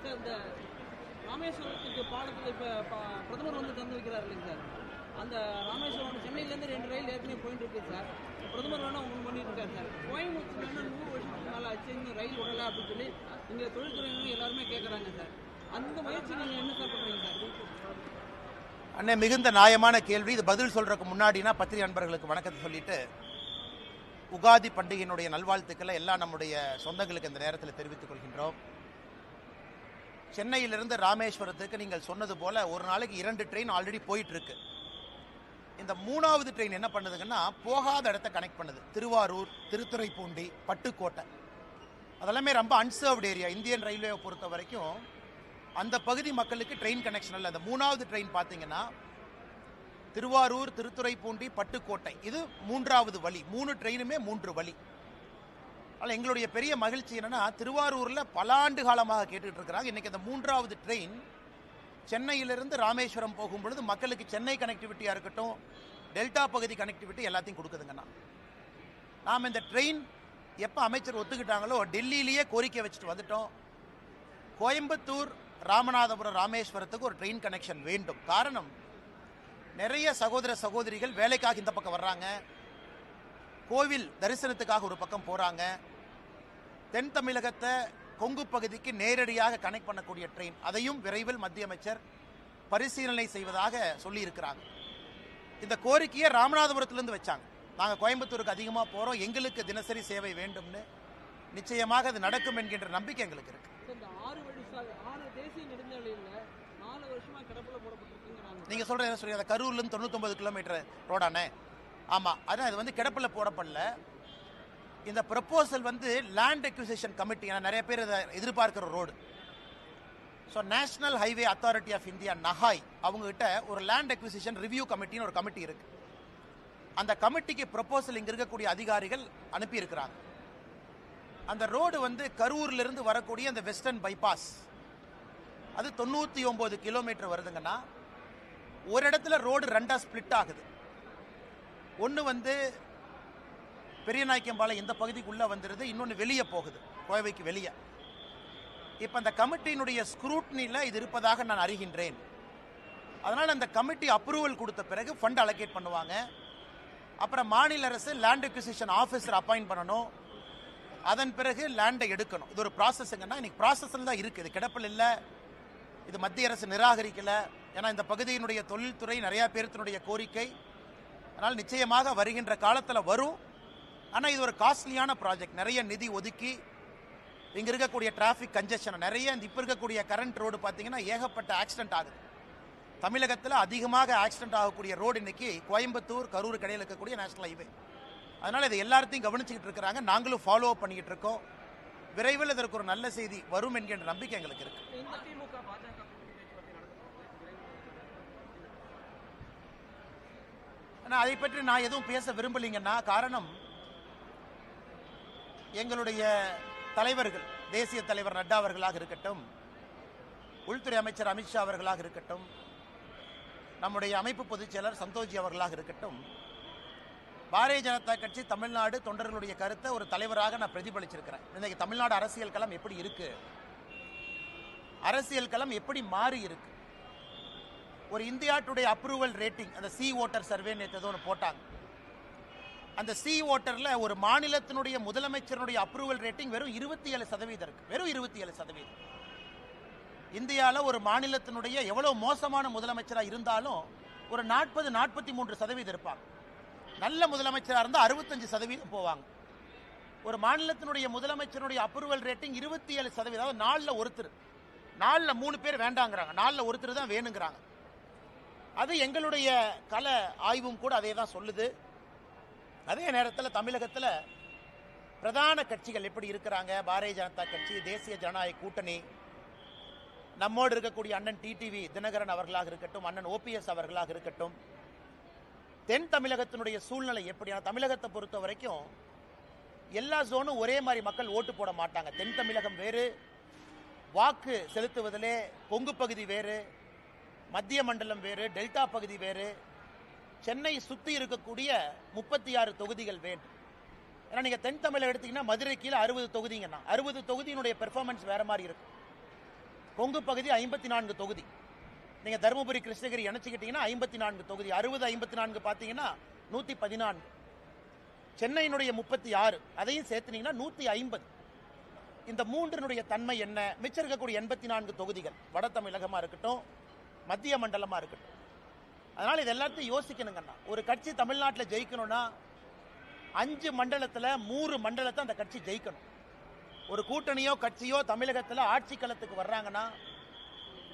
Sir இந்த ராமேஸ்வரத்துக்கு பாடத்தில் இப்போ பிரதமர் வந்து திறந்து வைக்கிறார் இல்லைங்க சார். அந்த ராமேஸ்வரம் சென்னையிலேருந்து 2 ரயில் ஏற்கனவே போயிட்டு இருக்கு சார். பிரதமர் வேணா ஒன்று பண்ணிட்டு இருக்காரு சார். கோயம்புத்தூர் 100 வருஷத்துக்கு மேலே ஆச்சு, இன்னும் ரயில் விடலை அப்படின்னு சொல்லி இங்கே தொழில்துறையினர் எல்லாருமே கேட்குறாங்க சார். அந்த முயற்சி நீங்கள் என்ன சார் பண்ணுறீங்க சார்? அண்ணே, மிகுந்த நியாயமான கேள்வி. இது பதில் சொல்றதுக்கு முன்னாடினா பத்திரிகை நண்பர்களுக்கு வணக்கத்தை சொல்லிட்டு உகாதி பண்டிகையினுடைய நல்வாழ்த்துக்களை எல்லாம் நம்முடைய சொந்தங்களுக்கு இந்த நேரத்தில் தெரிவித்துக் கொள்கின்றோம். சென்னையிலிருந்து ராமேஸ்வரத்துக்கு நீங்கள் சொன்னது போல ஒரு நாளைக்கு 2 ட்ரெயின் ஆல்ரெடி போயிட்டு இருக்கு. இந்த 3வது ட்ரெயின் என்ன பண்ணுதுங்கன்னா போகாத இடத்த கனெக்ட் பண்ணுது. திருவாரூர், திருத்துறைப்பூண்டி, பட்டுக்கோட்டை அதெல்லாமே ரொம்ப அன்சர்வ்டு ஏரியா. இந்தியன் ரயில்வேவை பொறுத்த வரைக்கும் அந்த பகுதி மக்களுக்கு ட்ரெயின் கனெக்ஷன் இல்லை. அந்த 3வது ட்ரெயின் பார்த்தீங்கன்னா திருவாரூர், திருத்துறைப்பூண்டி, பட்டுக்கோட்டை, இது 3வது வழி. 3 ட்ரெயினுமே 3 வழி. ஆனால் எங்களுடைய பெரிய மகிழ்ச்சி என்னன்னா திருவாரூரில் பல ஆண்டு காலமாக கேட்டுக்கிட்டு இருக்கிறாங்க. இன்னைக்கு அந்த 3வது ட்ரெயின் சென்னையிலிருந்து ராமேஸ்வரம் போகும்பொழுது மக்களுக்கு சென்னை கனெக்டிவிட்டியாக இருக்கட்டும், டெல்டா பகுதி கனெக்டிவிட்டி எல்லாத்தையும் கொடுக்குதுங்கண்ணா. நாம் இந்த ட்ரெயின் எப்போ அமைச்சர் ஒத்துக்கிட்டாங்களோ டெல்லியிலேயே கோரிக்கை வச்சுட்டு வந்துட்டோம். கோயம்புத்தூர், ராமநாதபுரம், ராமேஸ்வரத்துக்கு ஒரு ட்ரெயின் கனெக்ஷன் வேண்டும். காரணம், நிறைய சகோதர சகோதரிகள் வேலைக்காக இந்த பக்கம் வர்றாங்க, கோவில் தரிசனத்துக்காக ஒரு பக்கம் போகிறாங்க. தென் தமிழகத்தை கொங்கு பகுதிக்கு நேரடியாக கனெக்ட் பண்ணக்கூடிய ட்ரெயின், அதையும் விரைவில் மத்திய அமைச்சர் பரிசீலனை செய்வதாக சொல்லியிருக்கிறாங்க. இந்த கோரிக்கையை ராமநாதபுரத்திலிருந்து வச்சாங்க. நாங்கள் கோயம்புத்தூருக்கு அதிகமாக போகிறோம், எங்களுக்கு தினசரி சேவை வேண்டும்னு. நிச்சயமாக அது நடக்கும் என்கின்ற நம்பிக்கை எங்களுக்கு இருக்கு. நீங்கள் சொல்கிற என்ன சொல்லி, கரூர்லேருந்து 99 கிலோமீட்டர் ரோடானே? ஆமாம், அதான் இது வந்து கிடப்பில் போடப்படல. இந்த ப்ரப்போசல் வந்து லேண்ட் அக்விசிஷன் கமிட்டி, நிறைய பேர் இதை எதிர்பார்க்கிற road. So national highway authority of India, NHAI, அவங்ககிட்ட ஒரு லேண்ட் அக்விசிஷன் ரிவ்யூ கமிட்டின்னு ஒரு கமிட்டி இருக்கு. அந்த கமிட்டிக்கு ப்ரப்போசல் இங்கே இருக்கக்கூடிய அதிகாரிகள் அனுப்பியிருக்கிறாங்க. அந்த ரோடு வந்து கரூர்லேருந்து வரக்கூடிய அந்த வெஸ்டர்ன் பைபாஸ், அது 99 கிலோமீட்டர் வருதுங்கன்னா ஒரு இடத்துல ரோடு 2ஆக ஸ்பிளிட் ஆகுது. ஒன்று வந்து பெரியநாயக்கம்பாளையம் இந்த பகுதிக்குள்ளே வந்துடுது, இன்னொன்று வெளியே போகுது, கோவைக்கு வெளியே. இப்போ அந்த கமிட்டியினுடைய ஸ்க்ரூட்னியில் இது இருப்பதாக நான் அறிகின்றேன். அதனால் அந்த கமிட்டி அப்ரூவல் கொடுத்த பிறகு ஃபண்ட் அலோகேட் பண்ணுவாங்க. அப்புறம் மாநில அரசு லேண்ட் அக்விசிஷன் ஆஃபீஸர் அப்பாயிண்ட் பண்ணணும். அதன் பிறகு லேண்டை எடுக்கணும். இது ஒரு ப்ராசஸ்ங்கன்னா இன்னைக்கு ப்ராசஸில் தான் இருக்குது, இது கிடப்பில் இல்லை. இது மத்திய அரசு நிராகரிக்கலை. ஏன்னா இந்த பகுதியினுடைய தொழில்துறை நிறைய பேர்த்தினுடைய கோரிக்கை. அதனால் நிச்சயமாக வருகின்ற காலத்தில் வரும். ஆனால் இது ஒரு காஸ்ட்லியான ப்ராஜெக்ட். நிறைய நிதி ஒதுக்கி இங்கே இருக்கக்கூடிய டிராஃபிக் கன்ஜெஷன் நிறைய, இப்போ இருக்கக்கூடிய கரண்ட் ரோடு பார்த்தீங்கன்னா ஏகப்பட்ட ஆக்சிடென்ட் ஆகுது. தமிழகத்தில் அதிகமாக ஆக்சிடென்ட் ஆகக்கூடிய ரோடு இன்னைக்கு கோயம்புத்தூர், கரூர் இடையில் இருக்கக்கூடிய நேஷனல் ஹைவே. அதனால் இதை எல்லாத்தையும் கவனிச்சுக்கிட்டு இருக்கிறாங்க, நாங்களும் ஃபாலோ அப் பண்ணிக்கிட்டு இருக்கோம். விரைவில் இதற்கு ஒரு நல்ல செய்தி வரும் என்கின்ற நம்பிக்கை எங்களுக்கு இருக்கு. ஆனால் அதை பற்றி நான் எதுவும் பேச விரும்பலைங்கன்னா, காரணம், எங்களுடைய தலைவர்கள், தேசிய தலைவர் நட்டா அவர்களாக இருக்கட்டும், உள்துறை அமைச்சர் அமித்ஷா அவர்களாக இருக்கட்டும், நம்முடைய அமைப்பு பொதுச் செயலர் சந்தோஷ்ஜி அவர்களாக இருக்கட்டும், பாரதிய ஜனதா கட்சி தமிழ்நாடு தொண்டர்களுடைய கருத்தை ஒரு தலைவராக நான் பிரதிபலிச்சிருக்கிறேன். இன்னைக்கு தமிழ்நாடு அரசியல் களம் எப்படி இருக்கு, அரசியல் களம் எப்படி மாறி இருக்கு. ஒரு இந்தியா டுடே அப்ரூவல் ரேட்டிங், அந்த சி ஓட்டர் சர்வே நேற்று ஏதோ ஒன்று போட்டாங்க. அந்த சி ஓட்டர்ல ஒரு மாநிலத்தினுடைய முதலமைச்சருடைய அப்ரூவல் ரேட்டிங் வெறும் 27% இருக்கு. வெறும் 27%. இந்தியாவில் ஒரு மாநிலத்தினுடைய எவ்வளவு மோசமான முதலமைச்சராக இருந்தாலும் ஒரு 40-43% இருப்பாங்க. நல்ல முதலமைச்சராக இருந்தால் 65% போவாங்க. ஒரு மாநிலத்தினுடைய முதலமைச்சருடைய அப்ரூவல் ரேட்டிங் 27%. அதாவது 4ல் ஒருத்தர், 4ல் 3 பேர் வேண்டாங்கிறாங்க, 4ல் ஒருத்தர் தான் வேணுங்கிறாங்க. அது எங்களுடைய கள ஆய்வும் கூட அதே தான் சொல்லுது. அதே நேரத்தில் தமிழகத்தில் பிரதான கட்சிகள் எப்படி இருக்கிறாங்க, பாரதிய ஜனதா கட்சி, தேசிய ஜனநாயக கூட்டணி, நம்மோடு இருக்கக்கூடிய அண்ணன் டிடிவி தினகரன் அவர்களாக இருக்கட்டும், அண்ணன் ஓபிஎஸ் அவர்களாக இருக்கட்டும், தென் தமிழகத்தினுடைய சூழ்நிலை எப்படியான, தமிழகத்தை பொறுத்த வரைக்கும் எல்லா ஜோனும் ஒரே மாதிரி மக்கள் ஓட்டு போட மாட்டாங்க. தென் தமிழகம் வேறு, வாக்கு செலுத்துவதிலே கொங்கு பகுதி வேறு, மத்திய மண்டலம் வேறு, டெல்டா பகுதி வேறு, சென்னை சுற்றி இருக்கக்கூடிய 36 தொகுதிகள் வேண்டும். ஏன்னா நீங்கள் தென் தமிழகம் எடுத்தீங்கன்னா மதுரை கீழே 60 தொகுதிங்கன்னா 60 தொகுதியினுடைய பெர்ஃபார்மன்ஸ் வேற மாதிரி இருக்கும். கொங்கு பகுதி 54 தொகுதி. நீங்கள் தருமபுரி கிருஷ்ணகிரி இணைச்சிக்கிட்டீங்கன்னா 54 தொகுதி. 60 54 பார்த்தீங்கன்னா 114. சென்னையினுடைய 36 அதையும் சேர்த்துனீங்கன்னா 150. இந்த மூன்றினுடைய தன்மை என்ன? மிச்சம் இருக்கக்கூடிய 84 தொகுதிகள் வட தமிழகமாக இருக்கட்டும், மத்திய மண்டலமாக இருக்கட்டும். அதனால் இது எல்லாத்தையும் யோசிக்கணுங்கண்ணா. ஒரு கட்சி தமிழ்நாட்டில் ஜெயிக்கணும்னா 5 மண்டலத்தில் 3 மண்டலத்தை அந்த கட்சி ஜெயிக்கணும். ஒரு கூட்டணியோ கட்சியோ தமிழகத்தில் ஆட்சி களத்துக்கு வர்றாங்கன்னா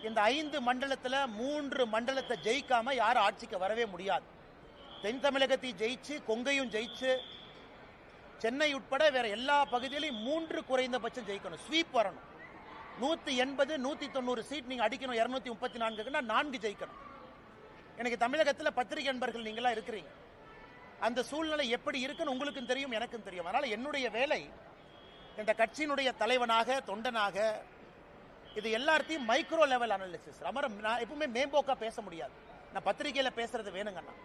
இந்த 5 மண்டலத்தில் 3 மண்டலத்தை ஜெயிக்காம யாரும் ஆட்சிக்கு வரவே முடியாது. தென் தமிழகத்தையும் ஜெயிச்சு, கொங்கையும் ஜெயிச்சு, சென்னை உட்பட வேற எல்லா பகுதியிலையும் 3 குறைந்தபட்சம் ஜெயிக்கணும். ஸ்வீப் வரணும். 180 190 சீட் நீங்க அடிக்கணும். 234க்குன்னா 4 ஜெயிக்கணும். எனக்கு தமிழகத்தில் பத்திரிகை நண்பர்கள் நீங்களா இருக்கிறீங்க. அந்த சூழ்நிலை எப்படி இருக்குன்னு உங்களுக்கும் தெரியும், எனக்கும் தெரியும். அதனால என்னுடைய வேலை இந்த கட்சியினுடைய தலைவனாக, தொண்டனாக, இது எல்லாத்தையும் மைக்ரோ லெவல் அனாலிசிஸ். நான் எப்பவுமே மேம்போக்கா பேச முடியாது. நான் பத்திரிகையில பேசுறது வேணுங்கண்ணா.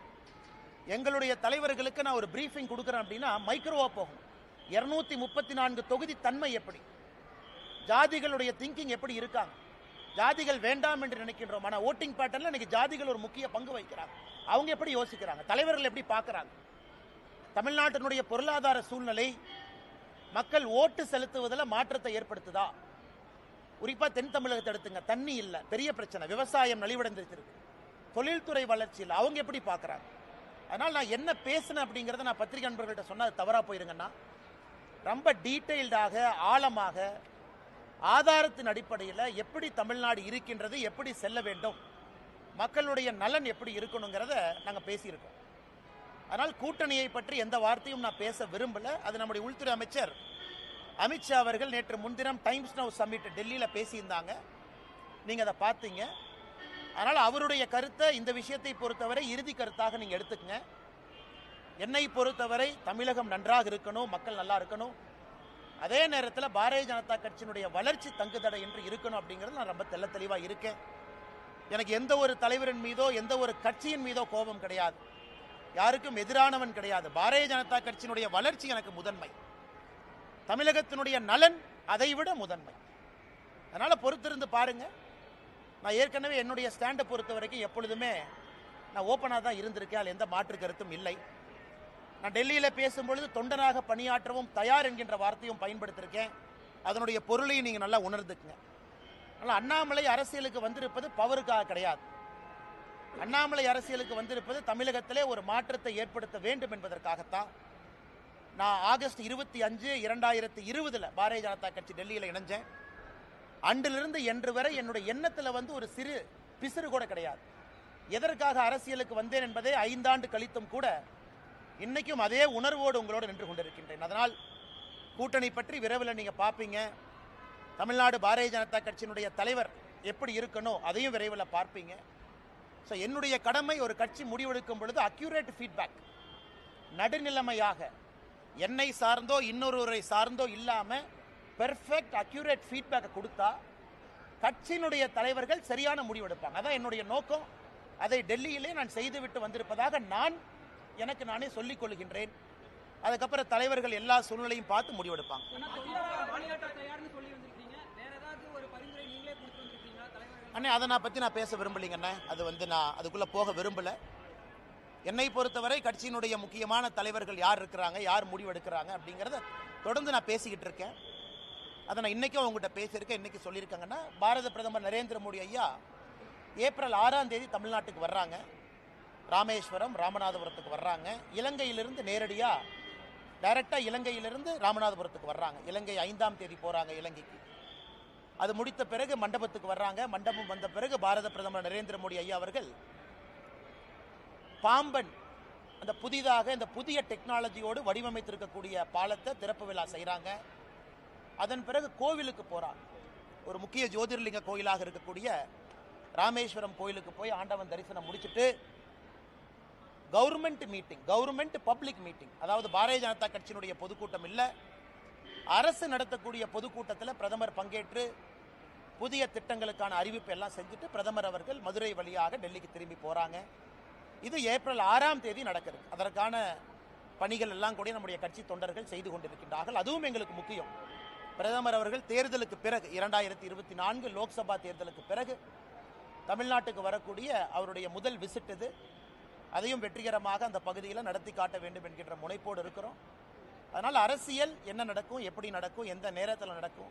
எங்களுடைய தலைவர்களுக்கு நான் ஒரு பிரீஃபிங் கொடுக்குறேன் அப்படின்னா மைக்ரோவா போகும். 234 தொகுதி தன்மை எப்படி, ஜாதிகளுடைய திங்கிங் எப்படி இருக்காங்க, ஜாதிகள் வேண்டாம் என்று நினைக்கின்றோம். ஆனால் ஓட்டிங் பேட்டர்ல இன்னைக்கு ஜாதிகள் ஒரு முக்கிய பங்கு வகிக்கிறாங்க. அவங்க எப்படி யோசிக்கிறாங்க, தலைவர்கள் எப்படி பார்க்கறாங்க, தமிழ்நாட்டினுடைய பொருளாதார சூழ்நிலை மக்கள் ஓட்டு செலுத்துவதில் மாற்றத்தை ஏற்படுத்துதா? குறிப்பா தென் தமிழகத்தை எடுத்துங்க. தண்ணி இல்லை, பெரிய பிரச்சனை. விவசாயம் நலிவடைந்திருக்கு. தொழில்துறை வளர்ச்சி இல்லை. அவங்க எப்படி பார்க்கறாங்க? அதனால் நான் என்ன பேசினேன் அப்படிங்கிறத நான் பத்திரிகை நண்பர்கள்ட்ட சொன்னா தவறா போயிருங்கன்னா, ரொம்ப டீட்டெயில்டாக, ஆழமாக, ஆதாரத்தின் அடிப்படையில் எப்படி தமிழ்நாடு இருக்கின்றது, எப்படி செல்ல வேண்டும், மக்களுடைய நலன் எப்படி இருக்கணுங்கிறத நாங்கள் பேசியிருக்கோம். அதனால் கூட்டணியை பற்றி எந்த வார்த்தையும் நான் பேச விரும்பல. அது நம்முடைய உள்துறை அமைச்சர் அமித்ஷா அவர்கள் நேற்று முன்தினம் டைம்ஸ் நவ் சம்மிட் டெல்லியில் பேசியிருந்தாங்க. நீங்க அதை பார்த்தீங்க. அதனால் அவருடைய கருத்தை இந்த விஷயத்தை பொறுத்தவரை இறுதி கருத்தாக நீங்க எடுத்துக்கங்க. என்னை பொறுத்தவரை தமிழகம் நன்றாக இருக்கணும், மக்கள் நல்லா இருக்கணும். அதே நேரத்தில் பாரதிய ஜனதா கட்சியினுடைய வளர்ச்சி தங்குதடை என்று இருக்கணும் அப்படிங்கிறது நான் ரொம்ப தெள்ள தெளிவாக இருக்கேன். எனக்கு எந்த ஒரு தலைவரின் மீதோ எந்த ஒரு கட்சியின் மீதோ கோபம் கிடையாது. யாருக்கும் எதிரானவன் கிடையாது. பாரதிய ஜனதா கட்சியினுடைய வளர்ச்சி எனக்கு முதன்மை, தமிழகத்தினுடைய நலன் அதைவிட முதன்மை. அதனால பொறுத்திருந்து பாருங்க. நான் ஏற்கனவே என்னுடைய ஸ்டாண்டை பொறுத்த வரைக்கும் எப்பொழுதுமே நான் ஓப்பனாக தான் இருந்திருக்கேன். அதில் எந்த மாற்று கருத்தும் இல்லை. நான் டெல்லியில் பேசும்பொழுது தொண்டனாக பணியாற்றவும் தயார் என்கின்ற வார்த்தையும் பயன்படுத்தியிருக்கேன். அதனுடைய பொருளையும் நீங்கள் நல்லா உணர்ந்துக்குங்க. அதனால் அண்ணாமலை அரசியலுக்கு வந்திருப்பது பவருக்காக கிடையாது. அண்ணாமலை அரசியலுக்கு வந்திருப்பது தமிழகத்திலே ஒரு மாற்றத்தை ஏற்படுத்த வேண்டும் என்பதற்காகத்தான். நான் ஆகஸ்ட் 25, 2020 பாரதிய ஜனதா கட்சி டெல்லியில் இணைஞ்சேன். அன்றிலிருந்து இன்று வரை என்னுடைய எண்ணத்தில் ஒரு சிறு பிசிறு கூட கிடையாது. எதற்காக அரசியலுக்கு வந்தேன் என்பதை 5 ஆண்டு கழித்தும் கூட இன்னைக்கும் அதே உணர்வோடு உங்களோடு நின்று கொண்டிருக்கின்றேன். அதனால் கூட்டணி பற்றி விரைவில் நீங்க பார்ப்பீங்க. தமிழ்நாடு பாரதிய ஜனதா கட்சியினுடைய தலைவர் எப்படி இருக்கணும் அதையும் விரைவில் பார்ப்பீங்க. ஸோ என்னுடைய கடமை ஒரு கட்சி முடிவெடுக்கும் பொழுது அக்யூரேட் ஃபீட்பேக், நடுநிலைமையாக, என்னை சார்ந்தோ இன்னொருவரை சார்ந்தோ இல்லாமல் பெர்ஃபெக்ட் அக்யூரேட் ஃபீட்பேக்கை கொடுத்தா கட்சியினுடைய தலைவர்கள் சரியான முடிவெடுப்பாங்க. அதான் என்னுடைய நோக்கம். அதை டெல்லியிலே நான் செய்துவிட்டு வந்திருப்பதாக எனக்கு நானே சொல்லிக் கொள்கின்றேன். அதுக்கப்புறம் தலைவர்கள் எல்லா சூழ்நிலையும் பார்த்து முடிவெடுப்பாங்க. அண்ணே, அதை நான் பேச விரும்பலைங்கண்ணே. அது நான் அதுக்குள்ளே போக விரும்பலை. என்னை பொறுத்தவரை கட்சியினுடைய முக்கியமான தலைவர்கள் யார் இருக்கிறாங்க, யார் முடிவெடுக்கிறாங்க அப்படிங்கிறத தொடர்ந்து நான் பேசிக்கிட்டு இருக்கேன். அதை நான் இன்றைக்கும் அவங்ககிட்ட பேசியிருக்கேன். இன்றைக்கி சொல்லியிருக்காங்கன்னா, பாரத பிரதமர் நரேந்திர மோடி ஐயா ஏப்ரல் 6ஆம் தேதி தமிழ்நாட்டுக்கு வர்றாங்க. ராமேஸ்வரம், ராமநாதபுரத்துக்கு வர்றாங்க. இலங்கையிலிருந்து நேரடியாக டைரெக்டாக இலங்கையிலிருந்து ராமநாதபுரத்துக்கு வர்றாங்க. இலங்கை 5ஆம் தேதி போகிறாங்க இலங்கைக்கு. அது முடித்த பிறகு மண்டபத்துக்கு வர்றாங்க. மண்டபம் வந்த பிறகு பாரத பிரதமர் நரேந்திர மோடி ஐயா அவர்கள் பாம்பன் அந்த புதிதாக இந்த புதிய டெக்னாலஜியோடு வடிவமைத்திருக்கக்கூடிய பாலத்தை திறப்பு விழா செய்கிறாங்க. அதன் பிறகு கோவிலுக்கு போகிறாங்க. ஒரு முக்கிய ஜோதிர்லிங்க கோயிலாக இருக்கக்கூடிய ராமேஸ்வரம் கோயிலுக்கு போய் ஆண்டவன் தரிசனம் முடிச்சுட்டு government meeting, government public meeting, அதாவது பாரதிய ஜனதா கட்சியினுடைய பொதுக்கூட்டம் இல்லை, அரசு நடத்தக்கூடிய பொதுக்கூட்டத்தில் பிரதமர் பங்கேற்று புதிய திட்டங்களுக்கான அறிவிப்பு எல்லாம் செஞ்சுட்டு பிரதமர் அவர்கள் மதுரை வழியாக டெல்லிக்கு திரும்பி போகிறாங்க. இது ஏப்ரல் 6ஆம் தேதி நடக்கிறது. அதற்கான பணிகள் எல்லாம் கூட நம்முடைய கட்சி தொண்டர்கள் செய்து கொண்டிருக்கின்றார்கள். அதுவும் எங்களுக்கு முக்கியம். பிரதமர் அவர்கள் தேர்தலுக்கு பிறகு 2024 லோக்சபா தேர்தலுக்கு பிறகு தமிழ்நாட்டுக்கு வரக்கூடிய அவருடைய முதல் விசிட் இது. அதையும் வெற்றிகரமாக அந்த பகுதியில் நடத்தி காட்ட வேண்டும் என்கின்ற முனைப்போடு இருக்கிறோம். அதனால் அரசியல் என்ன நடக்கும், எப்படி நடக்கும், எந்த நேரத்தில் நடக்கும்,